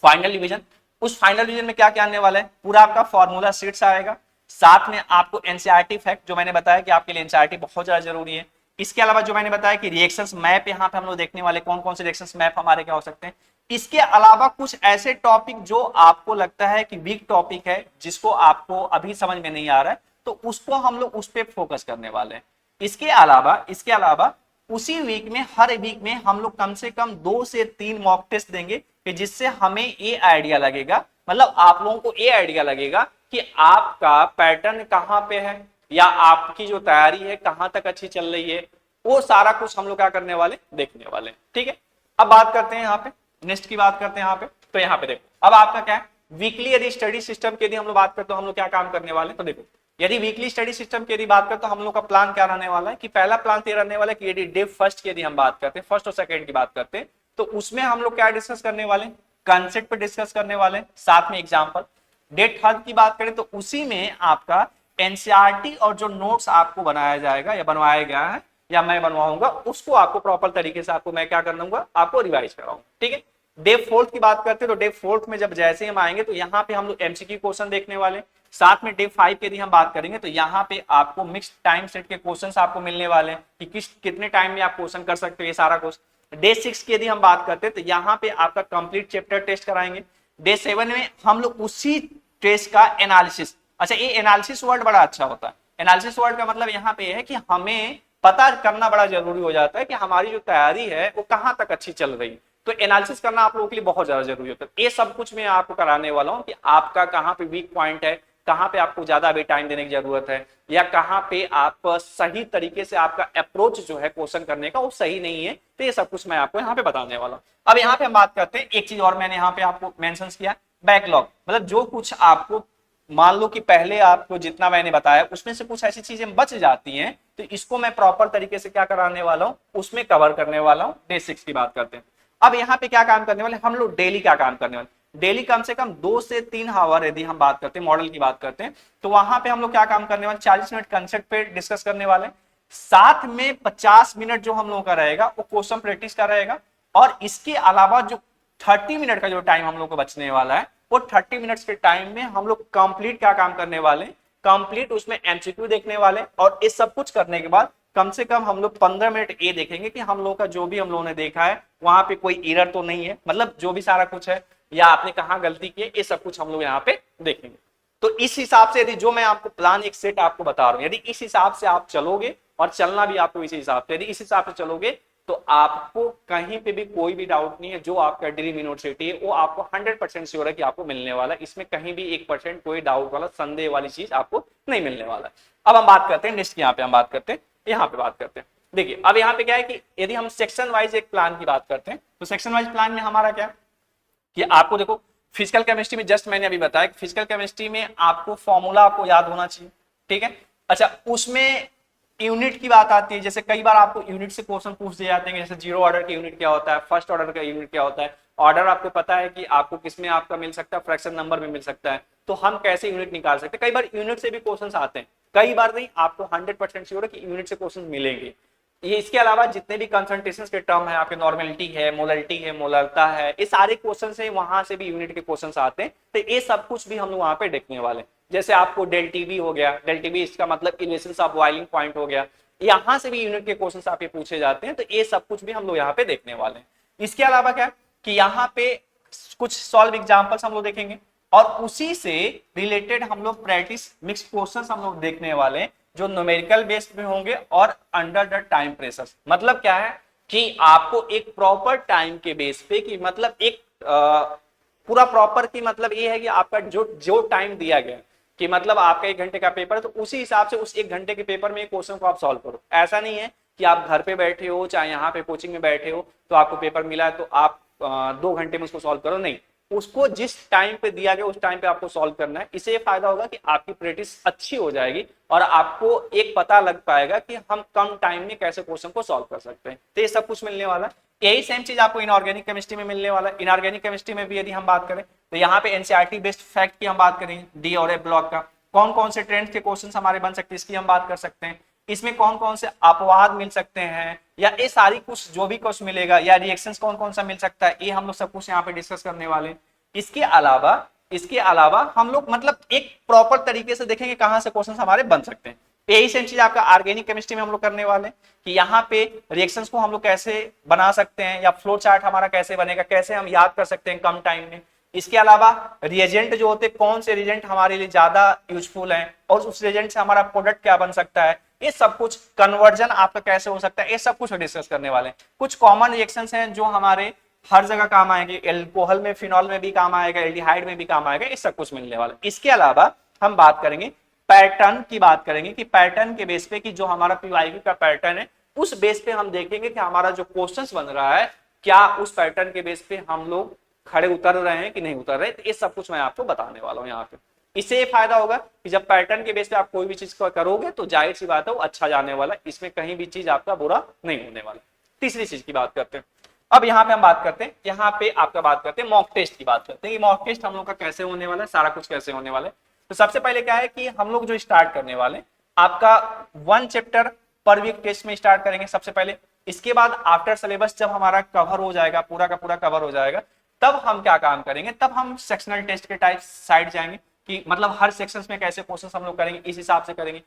फाइनल रिवीजन, उस फाइनल रिवीजन में क्या क्या आने वाला है, पूरा आपका फॉर्मूला शीट्स आएगा, साथ में आपको एनसीईआरटी फैक्ट, जो मैंने बताया कि आपके लिए एनसीईआरटी बहुत ज्यादा जरूरी है। इसके अलावा जो मैंने बताया कि रिएक्शंस मैप यहाँ पे हम लोग देखने वाले, कौन कौन से रिएक्शंस मैप हमारे क्या हो सकते हैं। इसके अलावा कुछ ऐसे टॉपिक जो आपको लगता है कि वीक टॉपिक है, जिसको आपको अभी समझ में नहीं आ रहा है, तो उसको हम लोग उस पर फोकस करने वाले हैं। इसके अलावा उसी वीक में, हर वीक में हम लोग कम से कम 2 से 3 मॉक टेस्ट देंगे, कि जिससे हमें ये आइडिया लगेगा, मतलब आप लोगों को ये आइडिया लगेगा कि आपका पैटर्न कहां पे है, या आपकी जो तैयारी है कहां तक अच्छी चल रही है। वो सारा कुछ हम लोग क्या करने वाले, देखने वाले। ठीक है, अब बात करते हैं यहाँ पे, नेक्स्ट की बात करते हैं यहाँ पे। तो यहाँ पे देखो, अब आपका क्या है, वीकली यदि स्टडी सिस्टम की यदि हम लोग बात करते तो हम लोग क्या काम करने वाले हैं। तो देखो, यदि वीकली स्टडी सिस्टम की यदि बात करते तो हम लोग का प्लान क्या रहने वाला है, कि पहला प्लान ये रहने वाला है कि यदि डे फर्स्ट की यदि हम बात करते हैं, फर्स्ट और सेकंड की बात करते हैं, तो उसमें हम लोग क्या डिस्कस करने वाले हैं, कंसेप्ट पे डिस्कस करने वाले हैं, साथ में एग्जाम्पल। डे थर्ड की बात करें तो उसी में आपका एनसीईआरटी और जो नोट्स आपको बनाया जाएगा या बनवाया गया है या मैं बनवाऊंगा, उसको आपको प्रॉपर तरीके से आपको मैं क्या कर दूंगा, आपको रिवाइज कराऊंगा। ठीक है, डे फोर्थ की बात करते हैं तो डे फोर्थ में जब जैसे हम आएंगे तो यहाँ पे हम लोग एमसीक्यू क्वेश्चन देखने वाले। साथ में डे 5 की यदि हम बात करेंगे तो यहाँ पे आपको मिक्स टाइम सेट के क्वेश्चंस आपको मिलने वाले हैं, कि कितने टाइम में आप क्वेश्चन कर सकते हो, ये सारा क्वेश्चन। डे 6 की यदि हम बात करते हैं तो यहाँ पे आपका कंप्लीट चैप्टर टेस्ट कराएंगे। डे 7 में हम लोग उसी टेस्ट का एनालिसिस, अच्छा ये एनालिसिस वर्ड बड़ा अच्छा होता है। एनालिसिस वर्ड का मतलब यहाँ पे है कि हमें पता करना बड़ा जरूरी हो जाता है कि हमारी जो तैयारी है वो कहाँ तक अच्छी चल रही है, तो एनालिसिस करना आप लोगों के लिए बहुत ज्यादा जरूरी होता है। ये सब कुछ मैं आपको कराने वाला हूँ कि आपका कहाँ पे वीक पॉइंट है, कहाँ पे आपको ज्यादा अभी टाइम देने की जरूरत है, या कहाँ पे आप सही तरीके से आपका अप्रोच जो है क्वेश्चन करने का वो सही नहीं है, तो ये सब कुछ मैं आपको यहाँ पे बताने वाला हूँ। अब यहाँ पे हम बात करते हैं, एक चीज और मैंने यहाँ पे आपको मेंशन किया, बैकलॉग, मतलब जो कुछ आपको मान लो कि पहले आपको जितना मैंने बताया उसमें से कुछ ऐसी चीजें बच जाती हैं, तो इसको मैं प्रॉपर तरीके से क्या कराने वाला हूँ, उसमें कवर करने वाला हूँ। डे 6 की बात करते हैं। अब यहाँ पे क्या काम करने वाले हम लोग, डेली क्या काम करने वाले, डेली कम से कम 2 से 3 आवर यदि हम बात करते हैं, मॉडल की बात करते हैं, तो वहां पे हम लोग क्या काम करने वाले, 40 मिनट कंसेप्ट पे डिस्कस करने वाले, साथ में 50 मिनट जो हम लोगों का रहेगा वो क्वेश्चन प्रैक्टिस का रहेगा। और इसके अलावा जो 30 मिनट का जो टाइम हम लोग को बचने वाला है, वो 30 मिनट्स के टाइम में हम लोग कंप्लीट क्या काम करने वाले, कंप्लीट उसमें एमसीक्यू देखने वाले। और इस सब कुछ करने के बाद कम से कम हम लोग 15 मिनट ये देखेंगे कि हम लोग का जो भी हम लोगों ने देखा है वहां पे कोई एरर तो नहीं है, मतलब जो भी सारा कुछ है या आपने कहाँ गलती की है, ये सब कुछ हम लोग यहाँ पे देखेंगे। तो इस हिसाब से यदि जो मैं आपको प्लान एक सेट आपको बता रहा हूँ, यदि इस हिसाब से आप चलोगे, और चलना भी आपको इसी हिसाब से, यदि इस हिसाब से चलोगे तो आपको कहीं पे भी कोई भी डाउट नहीं है, जो आपका ड्रीम यूनिवर्सिटी है वो आपको 100% श्योर है कि आपको मिलने वाला है। इसमें कहीं भी 1% कोई डाउट वाला, संदेह वाली चीज आपको नहीं मिलने वाला है। अब हम बात करते हैं नेक्स्ट, यहाँ पे हम बात करते हैं, यहाँ पे बात करते हैं। देखिए अब यहाँ पे क्या है कि यदि हम सेक्शन वाइज एक प्लान की बात करते हैं, तो सेक्शन वाइज प्लान में हमारा क्या है कि आपको देखो, फिजिकल केमिस्ट्री में जस्ट मैंने अभी बताया कि फिजिकल केमिस्ट्री में आपको फॉर्मूला आपको याद होना चाहिए। ठीक है, अच्छा उसमें यूनिट की बात आती है, जैसे कई बार आपको यूनिट से क्वेश्चन पूछ दिए जाते हैं, जैसे जीरो ऑर्डर की यूनिट क्या होता है, फर्स्ट ऑर्डर का यूनिट क्या होता है, ऑर्डर आपको पता है कि आपको किसमें आपका मिल सकता है, फ्रैक्शन नंबर में मिल सकता है, तो हम कैसे यूनिट निकाल सकते हैं। कई बार यूनिट से भी क्वेश्चन आते हैं, कई बार नहीं, आपको 100% श्योर है कि यूनिट से क्वेश्चन मिलेंगे। ये इसके अलावा जितने भी कंसंट्रेशन के टर्म है, आपके नॉर्मेलिटी है, मोलरिटी है, मोलरता है, ये सारे क्वेश्चन है, वहां से भी यूनिट के क्वेश्चन आते हैं, तो ये सब कुछ भी हम लोग वहां पे देखने वाले। जैसे आपको डेल टीबी हो गया, डेल टीबी इसका मतलब इलेवेशन ऑफ बॉइलिंग पॉइंट हो गया, यहां से भी यूनिट के क्वेश्चन आपके पूछे जाते हैं, तो ये सब कुछ भी हम लोग यहाँ पे देखने वाले हैं। इसके अलावा क्या कि यहाँ पे कुछ सॉल्व एग्जाम्पल्स हम लोग देखेंगे, और उसी से रिलेटेड हम लोग प्रैक्टिस मिक्स क्वेश्चन हम लोग देखने वाले हैं, जो न्यूमेरिकल बेस्ड में होंगे और अंडर द टाइम प्रेशर। मतलब क्या है कि आपको एक प्रॉपर टाइम के बेस पे, कि मतलब एक पूरा प्रॉपर की मतलब ये है कि आपका जो टाइम दिया गया, कि मतलब आपका 1 घंटे का पेपर है, तो उसी हिसाब से उस 1 घंटे के पेपर में क्वेश्चन को आप सॉल्व करो। ऐसा नहीं है कि आप घर पे बैठे हो, चाहे यहाँ पे कोचिंग में बैठे हो, तो आपको पेपर मिला है तो आप 2 घंटे में उसको सॉल्व करो, नहीं, उसको जिस टाइम पे दिया गया उस टाइम पे आपको सॉल्व करना है। इससे ये फायदा होगा कि आपकी प्रैक्टिस अच्छी हो जाएगी और आपको एक पता लग पाएगा कि हम कम टाइम में कैसे क्वेश्चन को सॉल्व कर सकते हैं। तो ये सब कुछ मिलने वाला है। यही सेम चीज आपको इनऑर्गेनिक केमिस्ट्री में मिलने वाला है। इनऑर्गेनिक केमिस्ट्री में भी यदि हम बात करें तो यहाँ पे एनसीईआरटी बेस्ड फैक्ट की हम बात करेंगे, डी और ए ब्लॉक का कौन कौन से ट्रेंड के क्वेश्चन हमारे बन सकते हैं, इसकी हम बात कर सकते हैं। इसमें कौन कौन से अपवाद मिल सकते हैं, या ये सारी कुछ जो भी कुछ मिलेगा, या रिएक्शंस कौन कौन सा मिल सकता है, ये हम लोग सब कुछ यहाँ पे डिस्कस करने वाले हैं। इसके अलावा हम लोग मतलब एक प्रॉपर तरीके से देखेंगे कहां से क्वेश्चन हमारे बन सकते हैं। यही सेम चीज आपका ऑर्गेनिक केमिस्ट्री में हम लोग करने वाले हैं कि यहाँ पे रिएक्शंस को हम लोग कैसे बना सकते हैं, या फ्लो चार्ट हमारा कैसे बनेगा, कैसे हम याद कर सकते हैं कम टाइम में। इसके अलावा रिएजेंट जो होते हैं, कौन से रिएजेंट हमारे लिए ज्यादा यूजफुल हैं, और उस रिएजेंट से हमारा प्रोडक्ट क्या बन सकता है, ये सब कुछ कन्वर्जन आपका कैसे हो सकता है, ये सब कुछ डिस्कस करने वाले हैं। कुछ कॉमन रिएक्शंस हैं जो हमारे हर जगह काम आएंगे, एल्कोहल में, फिनॉल में भी काम आएगा, एल्डिहाइड में भी काम आएगा, ये सब कुछ मिलने वाला। इसके अलावा हम बात करेंगे पैटर्न की, बात करेंगे कि पैटर्न के बेस पे कि जो हमारा पीवाईक्यू का पैटर्न है उस बेस पे हम देखेंगे कि हमारा जो क्वेश्चंस बन रहा है क्या उस पैटर्न के बेस पे हम लोग खड़े उतर रहे हैं कि नहीं उतर रहे। तो ये सब कुछ मैं आपको बताने वाला हूं यहाँ पे। इससे ये फायदा होगा कि जब पैटर्न के बेस पे आप कोई भी चीज करोगे तो जाहिर सी बात है वो अच्छा जाने वाला, इसमें कहीं भी चीज आपका बुरा नहीं होने वाला। तीसरी चीज की बात करते हैं। अब यहाँ पे हम बात करते हैं, यहाँ पे आपका बात करते हैं मॉक टेस्ट की बात करते हैं कि मॉक टेस्ट हम लोग का कैसे होने वाला है, सारा कुछ कैसे होने वाला है। तो सबसे पहले क्या है कि हम लोग जो स्टार्ट करने वाले आपका 1 चैप्टर पर वीक टेस्ट में स्टार्ट करेंगे सबसे पहले। इसके बाद आफ्टर सिलेबस जब हमारा कवर हो जाएगा, पूरा का पूरा कवर हो जाएगा, तब हम क्या काम करेंगे, तब हम सेक्शनल टेस्ट के टाइप साइड जाएंगे कि मतलब हर सेक्शंस में कैसे क्वेश्चंस हम लोग करेंगे, इस हिसाब से करेंगे।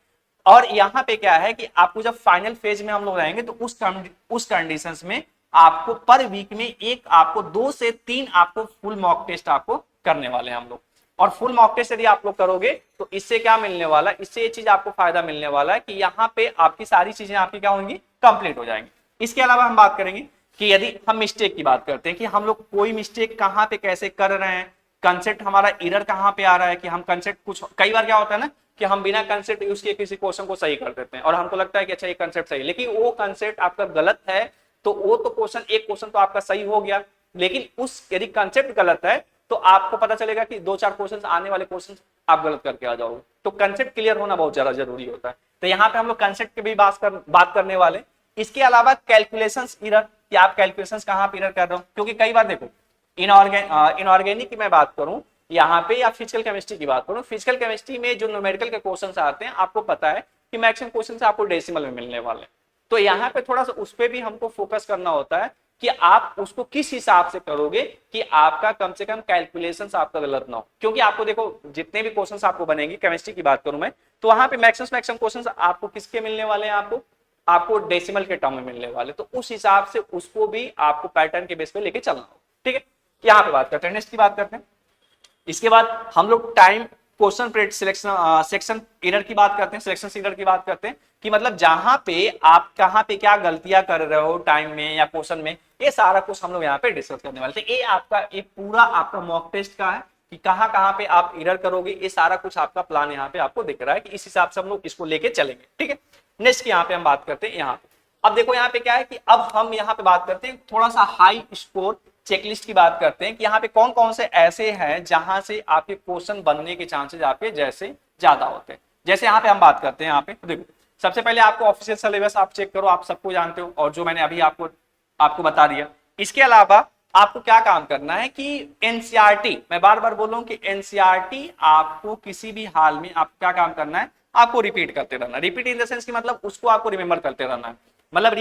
और यहाँ पे क्या है कि आपको जब फाइनल फेज में हम लोग रहेंगे तो उस कंडीशंस में आपको पर वीक में एक आपको 2 से 3 आपको फुल मॉक टेस्ट आपको करने वाले हैं हम लोग। और फुल मॉक टेस्ट यदि आप लोग करोगे तो इससे क्या मिलने वाला है, इससे ये चीज आपको फायदा मिलने वाला है कि यहाँ पे आपकी सारी चीजें आपकी क्या होंगी, कंप्लीट हो जाएंगी। इसके अलावा हम बात करेंगे कि यदि हम मिस्टेक की बात करते हैं कि हम लोग कोई मिस्टेक कहाँ पे कैसे कर रहे हैं, कंसेप्ट हमारा एरर कहाँ पे आ रहा है, कि हम कंसेप्ट कुछ कई बार क्या होता है ना कि हम बिना कंसेप्ट यूज किए किसी क्वेश्चन को सही कर देते हैं और हमको लगता है कि अच्छा ये कंसेप्ट सही है, लेकिन वो कंसेप्ट आपका गलत है। तो वो तो क्वेश्चन, एक क्वेश्चन तो आपका सही हो गया, लेकिन उस यदि कंसेप्ट गलत है तो आपको पता चलेगा कि 2-4 क्वेश्चन आने वाले क्वेश्चन आप गलत करके आ जाओगे। तो कंसेप्ट क्लियर होना बहुत ज्यादा जरूरी होता है। तो यहाँ पे हम लोग कंसेप्ट की भी बात करने वाले। इसके अलावा कैलकुलेशंस एरर, कि आप कैलकुलेशंस कहाँ पे एरर कर रहे हो, क्योंकि कई बार देखो इनऑर्गेनिक की मैं बात करूं यहाँ पे, या फिजिकल केमिस्ट्री की बात करूं, फिजिकल केमिस्ट्री में जो न्यूमेरिकल के क्वेश्चंस आते हैं आपको पता है कि मैक्सिमम क्वेश्चंस आपको डेसिमल में मिलने वाले हैं। तो यहाँ पे थोड़ा सा उस पर भी हमको फोकस करना होता है कि आप उसको किस हिसाब से करोगे कि आपका कम से कम कैलकुलेशंस आपका गलत ना हो। क्योंकि आपको देखो जितने भी क्वेश्चंस आपको बनेंगे, केमिस्ट्री की बात करूं मैं, तो वहां पे मैक्सिमम क्वेश्चंस आपको किसके मिलने वाले हैं, आपको डेसिमल के टर्म में मिलने वाले। तो उस हिसाब से उसको भी आपको पैटर्न के बेस पे लेके चलना हो। ठीक है, यहाँ पे बात करते हैं, नेक्स्ट की बात करते हैं। इसके बाद हम लोग time question period selection section error की बात करते हैं, सिलेक्शन एरर की बात करते हैं कि मतलब जहां पे आप कहां पे क्या गलतियां कर रहे हो टाइम में या क्वेश्चन में, ये सारा कुछ हम लोग यहाँ पे डिस्कस करने वाले थे। ये आपका एक पूरा आपका मॉक टेस्ट का है कि कहां पे आप एरर करोगे, ये सारा कुछ आपका प्लान यहाँ पे आपको दिख रहा है कि इस हिसाब से हम लोग इसको लेके चलेंगे। ठीक है, नेक्स्ट यहाँ पे हम बात करते हैं। यहाँ पे अब देखो यहाँ पे क्या है कि अब हम यहाँ पे बात करते हैं थोड़ा सा हाई स्कोर चेकलिस्ट की बात करते हैं कि यहाँ पे कौन कौन से ऐसे हैं जहां से आपके क्वेश्चन बनने के चांसेस आपके जैसे ज्यादा होते हैं। जैसे यहाँ पे हम बात करते हैं, यहाँ पे देखो सबसे पहले आपको ऑफिशियल सिलेबस आप चेक करो, आप सबको जानते हो, और जो मैंने अभी आपको बता दिया। इसके अलावा आपको क्या काम करना है कि एनसीईआरटी, मैं बार बार बोल रहा हूं कि एनसीईआरटी आपको किसी भी हाल में आप क्या काम करना है, आपको रिपीट करते रहना। रिपीट इन द सेंस की मतलब उसको आपको रिमेंबर करते रहना है। मतलब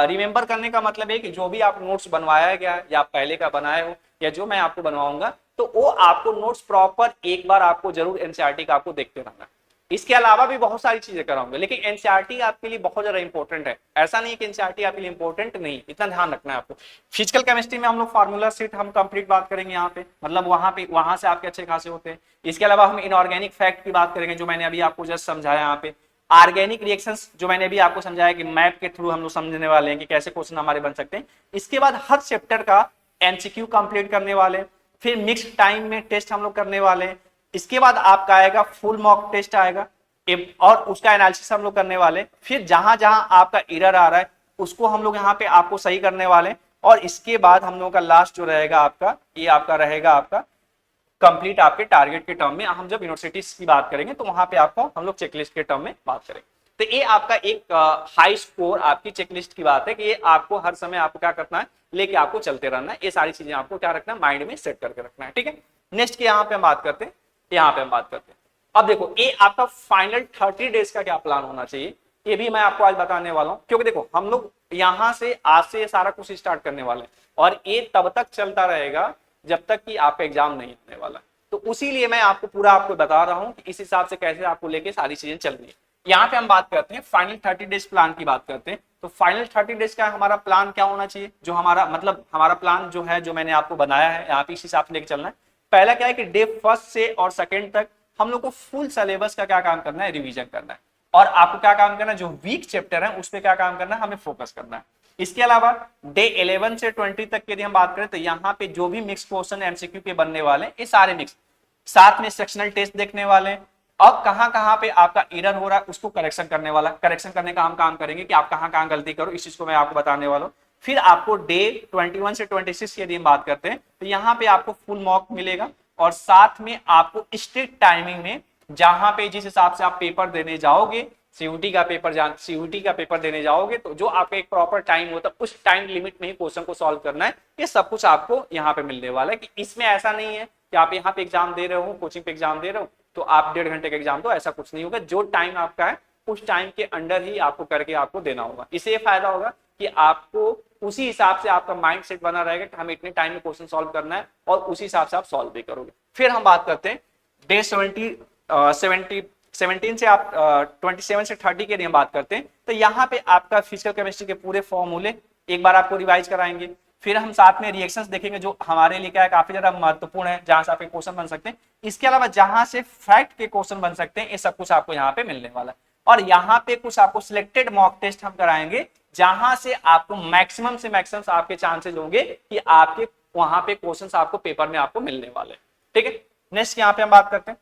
रिमेंबर करने का मतलब है कि जो भी आप नोट्स बनवाया गया या आप पहले का बनाए हो या जो मैं आपको बनवाऊंगा, तो वो आपको नोट्स प्रॉपर एक बार आपको जरूर एनसीईआरटी का आपको देखते रहना। इसके अलावा भी बहुत सारी चीजें कराऊंगा, लेकिन एनसीईआरटी आपके लिए बहुत ज्यादा इंपॉर्टेंट है। ऐसा नहीं कि एनसीईआरटी आपके लिए इंपॉर्टेंट नहीं, इतना ध्यान रखना है आपको। फिजिकल केमिस्ट्री में हम लोग फार्मूला सेट हम कंप्लीट बात करेंगे यहाँ पे, मतलब वहां से आपके अच्छे खासे होते हैं। इसके अलावा हम इनऑर्गेनिक फैक्ट की बात करेंगे, जो मैंने अभी आपको जस्ट समझाया यहाँ पे। ऑर्गेनिक रिएक्शंस जो मैंने भी आपको समझाया कि मैप के थ्रू हम लोग समझने वाले हैं कि कैसे क्वेश्चन हमारे बन सकते हैं। इसके बाद हर चैप्टर का एमसीक्यू कंप्लीट करने वाले, फिर मिक्स टाइम में टेस्ट हम लोग करने वाले हैं। इसके बाद आपका आएगा फुल मॉक टेस्ट आएगा और उसका एनालिसिस हम लोग करने वाले। फिर जहां जहां आपका एरर आ रहा है उसको हम लोग यहाँ पे आपको सही करने वाले। और इसके बाद हम लोगों का लास्ट जो रहेगा आपका, ये आपका रहेगा आपका कंप्लीट आपके टारगेट के टर्म में। हम जब यूनिवर्सिटीज की बात करेंगे तो वहां पे आपको हम लोग चेकलिस्ट के टर्म में बात करेंगे। तो ये आपका एक हाई स्कोर आपकी चेकलिस्ट की बात है कि ये आपको हर समय आपको क्या करना है, लेके आपको चलते रहना है। ये सारी चीजें आपको क्या रखना है, माइंड में सेट करके रखना है। ठीक है, नेक्स्ट की यहाँ पे हम बात करते हैं। अब देखो ये आपका फाइनल 30 डेज का क्या प्लान होना चाहिए। ये भी मैं आपको आज बताने वाला हूं, क्योंकि देखो हम लोग यहां से आज से ये सारा कुछ स्टार्ट करने वाले हैं और ये तब तक चलता रहेगा जब तक कि आपका एग्जाम नहीं आने वाला। तो उसीलिए मैं आपको पूरा आपको बता रहा हूं कि इस हिसाब से कैसे आपको लेके सारी चीजें चल रही है। यहाँ पे हम बात करते हैं फाइनल 30 डेज प्लान की बात करते हैं। तो फाइनल 30 डेज का हमारा प्लान क्या होना चाहिए, जो हमारा मतलब हमारा प्लान जो है, जो मैंने आपको बनाया है यहाँ पे इस हिसाब से लेके चलना है। पहला क्या है कि डे फर्स्ट से और सेकंड तक हम लोग को फुल सिलेबस का क्या काम करना है, रिवीजन करना है। और आपको क्या काम करना है, जो वीक चैप्टर है उस पर क्या काम करना है, हमें फोकस करना है। इसके अलावा डे 11 से 20 तक की यदि हम बात करें तो यहाँ पे जो भी मिक्स क्वेश्चन एमसीक्यू के बनने वाले हैं, ये सारे मिक्स, साथ में सेक्शनल टेस्ट देखने वाले हैं। अब कहां पे आपका एरर हो रहा है उसको करेक्शन करने वाला, करेक्शन करने का हम काम करेंगे कि आप कहां गलती करो, इस चीज को मैं आपको बताने वाला हूं। फिर आपको डे 21 से 26 की यदि हम बात करते हैं तो यहाँ पे आपको फुल मॉक मिलेगा और साथ में आपको स्ट्रिक्ट टाइमिंग में, जहां पे जिस हिसाब से आप पेपर देने जाओगे, सीयूटी का पेपर देने जाओगे तो जो आपका एक प्रॉपर टाइम होता है उस टाइम लिमिट में ही क्वेश्चन को सॉल्व करना है। ये सब कुछ आपको यहाँ पे मिलने वाला है कि इसमें ऐसा नहीं है कि आप यहाँ पे एग्जाम दे रहे हो, कोचिंग पे एग्जाम दे रहे हो तो आप 1.5 घंटे का एग्जाम दो, ऐसा कुछ नहीं होगा। जो टाइम आपका है उस टाइम के अंडर ही आपको करके आपको देना होगा। इससे ये फायदा होगा कि आपको उसी हिसाब से आपका माइंड सेट बना रहेगा कि हमें इतने टाइम में क्वेश्चन सॉल्व करना है और उसी हिसाब से आप सॉल्व भी करोगे। फिर हम बात करते हैं डे 17 से आप 27 से 30 के लिए हम बात करते हैं तो यहाँ पे आपका फिजिकल केमिस्ट्री के पूरे फॉर्मूले एक बार आपको रिवाइज कराएंगे। फिर हम साथ में रिएक्शंस देखेंगे जो हमारे लिए क्या है, काफी ज्यादा महत्वपूर्ण है, जहां से आपके क्वेश्चन बन सकते हैं। इसके अलावा जहां से फैक्ट के क्वेश्चन बन सकते हैं, ये सब कुछ आपको यहाँ पे मिलने वाला है। और यहाँ पे कुछ आपको सिलेक्टेड मॉक टेस्ट हम कराएंगे जहां से आपको मैक्सिमम से मैक्सिमम आपके चांसेस होंगे कि आपके वहां पे क्वेश्चन आपको पेपर में आपको मिलने वाले। ठीक है, नेक्स्ट यहाँ पे हम बात करते हैं,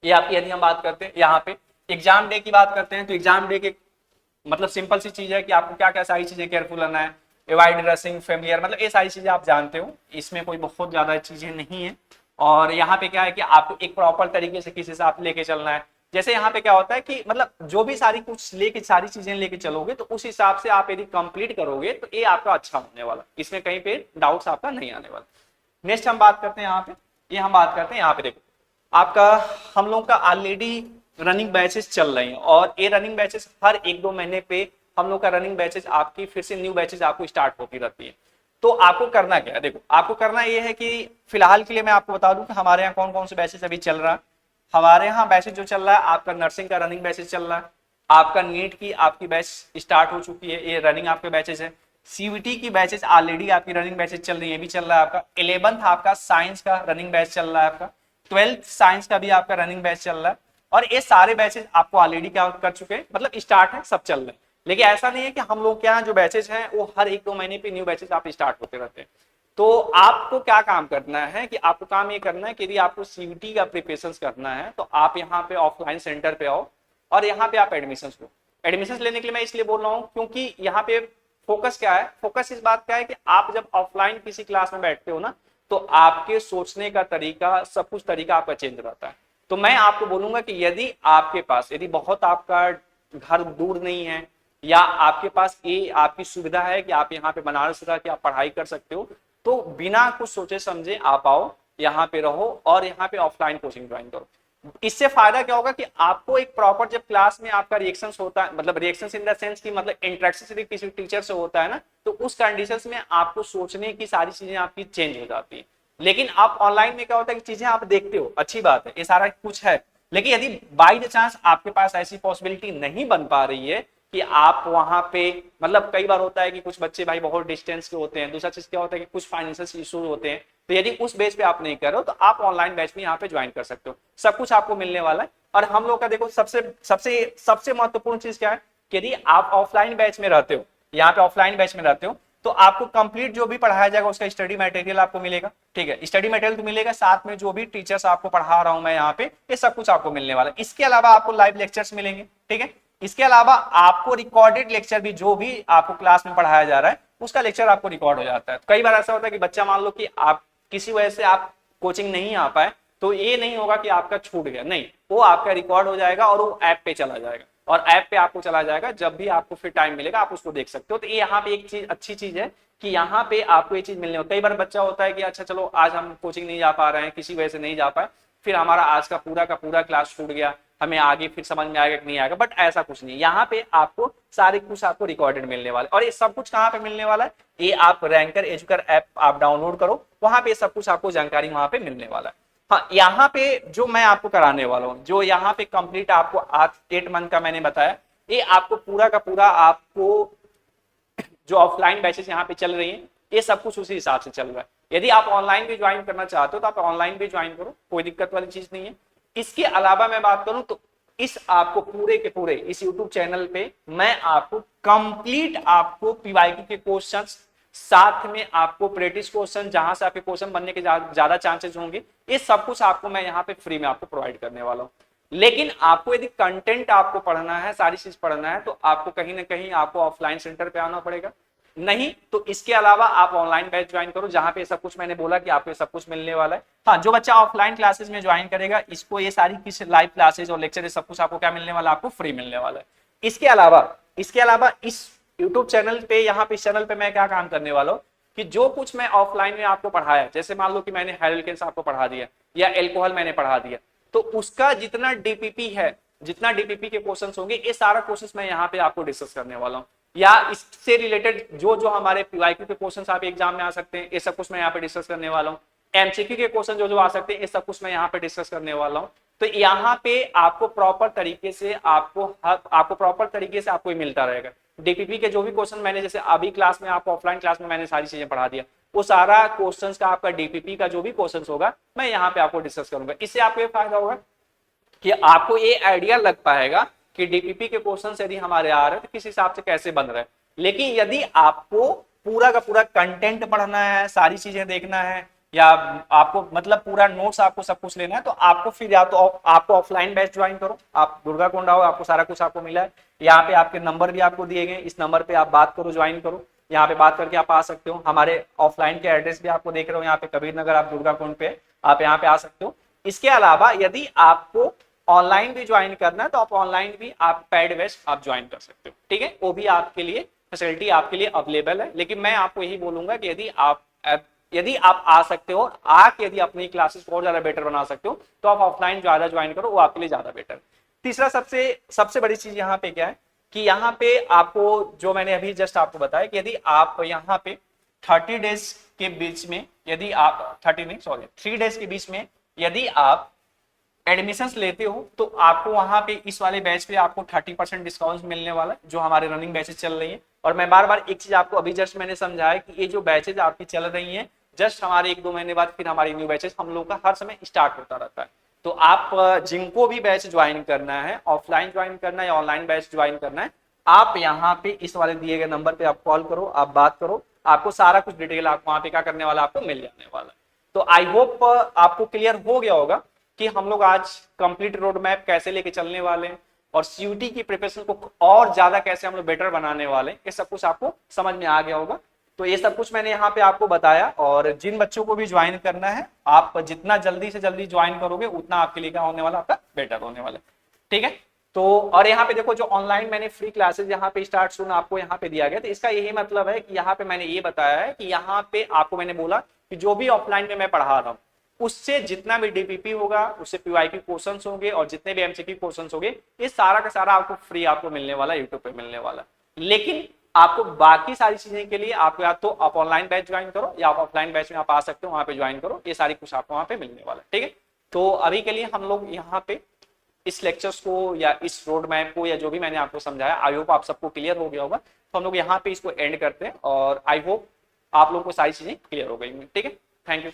ये आपकी यदि हम बात करते हैं यहाँ पे एग्जाम डे की बात करते हैं तो एग्जाम डे के मतलब सिंपल सी चीज है कि आपको क्या क्या सारी चीजें केयरफुल रहना है, एवॉइड रशिंग फेमिलियर, मतलब ये सारी चीजें आप जानते हो, इसमें कोई बहुत ज्यादा चीजें नहीं है। और यहाँ पे क्या है कि आपको एक प्रॉपर तरीके से किसी से आप लेके चलना है। जैसे यहाँ पे क्या होता है कि मतलब जो भी सारी कुछ लेके सारी चीजें लेके चलोगे तो उस हिसाब से आप यदि कंप्लीट करोगे तो ये आपका अच्छा होने वाला, इसमें कहीं पे डाउट्स आपका नहीं आने वाला। नेक्स्ट हम बात करते हैं यहाँ पे, ये हम बात करते हैं यहाँ पे देखो आपका हम लोग का ऑलरेडी रनिंग बैचेस चल रहे हैं और ये रनिंग बैचेस हर 1-2 महीने पे हम लोग का रनिंग बैचेस आपकी फिर से न्यू बैचेस आपको स्टार्ट होती रहती है। तो आपको करना क्या है, देखो आपको करना ये है कि फिलहाल के लिए मैं आपको बता दूं कि हमारे यहाँ कौन कौन से बैचेस अभी चल रहा है। हमारे यहाँ बैचेस जो चल रहा है, आपका नर्सिंग का रनिंग बैचेस चल रहा है, आपका नीट की आपकी बैच स्टार्ट हो चुकी है, ये रनिंग आपके बैचेस है। सीयूटी की बैचेस ऑलरेडी आपकी रनिंग बैचेस चल रही है, भी चल रहा है आपका। 11th आपका साइंस का रनिंग बैच चल रहा है आपका, 12th साइंस का भी आपका रनिंग बैच चल रहा है। और ये सारे बैचेस आपको ऑलरेडी क्या कर चुके हैं, मतलब स्टार्ट है, सब चल रहे हैं। लेकिन ऐसा नहीं है कि हम लोग के यहाँ जो बैचेस हैं वो हर 1-2 महीने पे न्यू बैचेस आप स्टार्ट होते रहते हैं। तो आपको क्या काम करना है कि आपको काम ये करना है कि यदि आपको सीयूटी का प्रिपरेशन करना है तो आप यहाँ पे ऑफलाइन सेंटर पे आओ और यहाँ पे आप एडमिशन लो। एडमिशन लेने के लिए मैं इसलिए बोल रहा हूँ क्योंकि यहाँ पे फोकस क्या है, फोकस इस बात का है कि आप जब ऑफलाइन किसी क्लास में बैठते हो ना तो आपके सोचने का तरीका, सब कुछ तरीका आपका चेंज रहता है। तो मैं आपको बोलूंगा कि यदि आपके पास, यदि बहुत आपका घर दूर नहीं है या आपके पास ये आपकी सुविधा है कि आप यहाँ पे बनारस रह के आप पढ़ाई कर सकते हो, तो बिना कुछ सोचे समझे आप आओ, यहाँ पे रहो और यहाँ पे ऑफलाइन कोचिंग ज्वाइन करो। इससे फायदा क्या होगा कि आपको एक प्रॉपर, जब क्लास में आपका रिएक्शंस होता है, मतलब रिएक्शंस इन द सेंस की मतलब इंटरेक्शन यदि किसी टीचर से होता है ना, तो उस कंडीशंस में आपको सोचने की सारी चीजें आपकी चेंज हो जाती है। लेकिन आप ऑनलाइन में क्या होता है कि चीजें आप देखते हो, अच्छी बात है, ये सारा कुछ है, लेकिन यदि बाई द चांस आपके पास ऐसी पॉसिबिलिटी नहीं बन पा रही है कि आप वहां पे, मतलब कई बार होता है कि कुछ बच्चे भाई बहुत डिस्टेंस के होते हैं, दूसरा चीज क्या होता है कि कुछ फाइनेंशियल इश्यूज होते हैं, तो यदि उस बेस पे आप नहीं कर रहे हो तो आप ऑनलाइन बैच में यहाँ पे ज्वाइन कर सकते हो, सब कुछ आपको मिलने वाला है। और हम लोग का देखो सबसे सबसे सबसे महत्वपूर्ण चीज क्या है कि यदि आप ऑफलाइन बैच में रहते हो, यहाँ पे ऑफलाइन बैच में रहते हो तो आपको कंप्लीट जो भी पढ़ाया जाएगा उसका स्टडी मटेरियल आपको मिलेगा। ठीक है, स्टडी मटेरियल तो मिलेगा, साथ में जो भी टीचर्स आपको पढ़ा रहा हूं मैं यहाँ पे, ये सब कुछ आपको मिलने वाला है। इसके अलावा आपको लाइव लेक्चर्स मिलेंगे। ठीक है, इसके अलावा आपको रिकॉर्डेड लेक्चर भी, जो भी आपको क्लास में पढ़ाया जा रहा है उसका लेक्चर आपको रिकॉर्ड हो जाता है। कई बार ऐसा होता है कि बच्चा मान लो कि आप किसी वजह से आप कोचिंग नहीं आ पाए, तो ये नहीं होगा कि आपका छूट गया, नहीं, वो आपका रिकॉर्ड हो जाएगा और वो ऐप पे चला जाएगा, और ऐप पे आपको चला जाएगा, जब भी आपको फिर टाइम मिलेगा आप उसको देख सकते हो। तो ये यहाँ पे एक चीज, अच्छी चीज है कि यहाँ पे आपको ये चीज मिलने हो। कई बार बच्चा होता है कि अच्छा चलो आज हम कोचिंग नहीं जा पा रहे हैं, किसी वजह से नहीं जा पाए, फिर हमारा आज का पूरा क्लास छूट गया, हमें आगे फिर समझ में आएगा कि नहीं आएगा, बट ऐसा कुछ नहीं। यहाँ पे आपको सारे कुछ आपको रिकॉर्डेड मिलने वाला है। और ये सब कुछ कहाँ पे मिलने वाला है, ये आप रैंकर एजुकर ऐप आप डाउनलोड करो, वहां पे सब कुछ आपको जानकारी वहां पे मिलने वाला है। हाँ, यहाँ पे जो मैं आपको कराने वाला हूँ, जो यहाँ पे कंप्लीट आपको आज 8 मंथ का मैंने बताया, ये आपको पूरा का पूरा आपको जो ऑफलाइन बैचेस यहाँ पे चल रही हैं, ये सब कुछ उसी हिसाब से चल रहा है। यदि आप ऑनलाइन भी ज्वाइन करना चाहते हो तो आप ऑनलाइन भी ज्वाइन करो, कोई दिक्कत वाली चीज नहीं है। इसके अलावा मैं बात करूं तो इस आपको पूरे के पूरे इस यूट्यूब चैनल पे मैं आपको कंप्लीट आपको पीवाईक्यू के क्वेश्चंस, साथ में आपको प्रैक्टिस क्वेश्चन जहां से आपके क्वेश्चन बनने के ज्यादा चांसेस होंगे, ये सब कुछ आपको मैं यहाँ पे फ्री में आपको प्रोवाइड करने वाला हूँ। लेकिन आपको यदि कंटेंट आपको पढ़ना है, सारी चीज पढ़ना है, तो आपको कहीं ना कहीं आपको ऑफलाइन सेंटर पे आना पड़ेगा। नहीं तो इसके अलावा आप ऑनलाइन बैच ज्वाइन करो, जहां पे सब कुछ मैंने बोला कि आपको सब कुछ मिलने वाला है। हाँ, जो बच्चा ऑफलाइन क्लासेस में ज्वाइन करेगा, इसको ये सारी किस लाइव क्लासेस और लेक्चर सब कुछ आपको क्या मिलने वाला है, आपको फ्री मिलने वाला है। इसके अलावा इस यूट्यूब चैनल पे, यहाँ पे इस चैनल पे मैं क्या काम करने वाला हूँ कि जो कुछ मैं ऑफलाइन में आपको पढ़ाया, जैसे मान लो कि मैंने हेल्केंस आपको पढ़ा दिया या एल्कोहल मैंने पढ़ा दिया, तो उसका जितना डीपीपी है, जितना डीपीपी के क्वेश्चंस होंगे, ये सारा क्वेश्चंस मैं यहाँ पे आपको डिस्कस करने वाला हूँ। या इससे रिलेटेड जो जो हमारे पीवाईक्यू के क्वेश्चंस आप एग्जाम में आ सकते हैं, ये सब कुछ मैं यहाँ पे डिस्कस करने वाला हूँ। एमसीक्यू के क्वेश्चन जो जो आ सकते हैं, ये सब कुछ मैं यहाँ पे डिस्कस करने वाला हूँ। तो यहाँ पे आपको प्रॉपर तरीके से आपको मिलता रहेगा। डीपीपी के जो भी क्वेश्चन मैंने, जैसे अभी क्लास में आपको ऑफलाइन क्लास में मैंने सारी चीजें पढ़ा दिया, वो सारा क्वेश्चंस का आपका डीपीपी का जो भी क्वेश्चंस होगा, मैं यहाँ पे आपको डिस्कस करूंगा। इससे आपको ये फायदा होगा कि आपको ये आइडिया लग पाएगा कि डीपीपी के क्वेश्चन यदि हमारे आ रहे हैं तो किस हिसाब से कैसे बन रहे हैं। लेकिन यदि आपको पूरा का पूरा कंटेंट पढ़ना है, सारी चीजें देखना है, या आपको मतलब पूरा नोट्स आपको सब कुछ लेना है, तो आपको फिर या तो आपको ऑफलाइन बैच ज्वाइन करो। आप दुर्गा कोंडा हो, आपको सारा कुछ आपको मिला है, यहाँ पे आपके नंबर भी आपको दिए गए, इस नंबर पे आप बात करो, ज्वाइन करो, यहाँ पे बात करके आप आ सकते हो। हमारे ऑफलाइन के एड्रेस भी आपको देख रहे हो, यहाँ पे कबीर नगर, आप दुर्गा कुंड पे आप यहाँ पे आ सकते हो। इसके अलावा यदि आपको ऑनलाइन भी ज्वाइन करना है तो आप ऑनलाइन भी आप पेड बैच आप ज्वाइन कर सकते हो, ठीक है। वो भी आपके लिए फैसिलिटी आपके लिए अवेलेबल है। लेकिन मैं आपको यही बोलूंगा कि यदि आप आ सकते हो, आके यदि अपनी क्लासेस को और ज्यादा बेटर बना सकते हो, तो आप ऑफलाइन ज्यादा ज्वाइन करो, वो आपके लिए ज्यादा बेटर। तीसरा सबसे बड़ी चीज यहाँ पे क्या है कि यहाँ पे आपको जो मैंने अभी जस्ट आपको बताया कि यदि आप यहाँ पे 30 डेज के बीच में, यदि आप 3 डेज के बीच में यदि आप एडमिशंस लेते हो, तो आपको वहां पे इस वाले बैच पे आपको 30% डिस्काउंट मिलने वाला है, जो हमारे रनिंग बैचेस चल रही है। और मैं बार बार एक चीज आपको अभी जस्ट मैंने समझाया कि ये जो बैचेज आपकी चल रही हैं, जस्ट हमारे 1-2 महीने बाद फिर हमारी न्यू बैचेस हम लोग का हर समय स्टार्ट होता रहता है। तो आप जिनको भी बैच ज्वाइन करना है, ऑफलाइन ज्वाइन करना है या ऑनलाइन बैच ज्वाइन करना है, आप यहाँ पे इस वाले दिए गए नंबर पे आप कॉल करो, आप बात करो, आपको सारा कुछ डिटेल आपको वहां पे क्या करने वाला, आपको मिल जाने वाला है। तो आई होप आपको क्लियर हो गया होगा कि हम लोग आज कंप्लीट रोड मैप कैसे लेके चलने वाले हैं और सीयूटी की प्रिपरेशन को और ज्यादा कैसे हम लोग बेटर बनाने वाले हैं, ये सब कुछ आपको समझ में आ गया होगा। तो ये सब कुछ मैंने यहाँ पे आपको बताया, और जिन बच्चों को भी ज्वाइन करना है, आप जितना जल्दी से जल्दी ज्वाइन करोगे उतना आपके लिए क्या होने वाला, आपका बेटर होने वाला, ठीक है। तो और यहाँ पे देखो, जो ऑनलाइन मैंने फ्री क्लासेस यहाँ पे स्टार्ट सुन आपको यहाँ पे दिया गया, तो इसका यही मतलब है कि यहाँ पे मैंने ये बताया है कि यहाँ पे आपको मैंने बोला कि जो भी ऑफलाइन में मैं पढ़ा रहा हूँ, उससे जितना भी डीपीपी होगा, उससे पीवाईक्यू क्वेश्चंस होंगे और जितने भी एमसीक्यू क्वेश्चंस होंगे, ये सारा का सारा आपको फ्री आपको मिलने वाला, यूट्यूब पे मिलने वाला। लेकिन आपको बाकी सारी चीजें के लिए आपको या तो आप ऑनलाइन बैच ज्वाइन करो या आप ऑफलाइन बैच में आप आ सकते हो, वहां पे ज्वाइन करो, ये सारी कुछ आपको वहां पे मिलने वाला, ठीक है। तो अभी के लिए हम लोग यहाँ पे इस लेक्चर्स को या इस रोड मैप को या जो भी मैंने आपको समझाया, आई होप आप सबको क्लियर हो गया होगा। तो हम लोग यहाँ पे इसको एंड करते हैं और आई होप आप लोगों को सारी चीजें क्लियर हो गई, ठीक है। Thank you.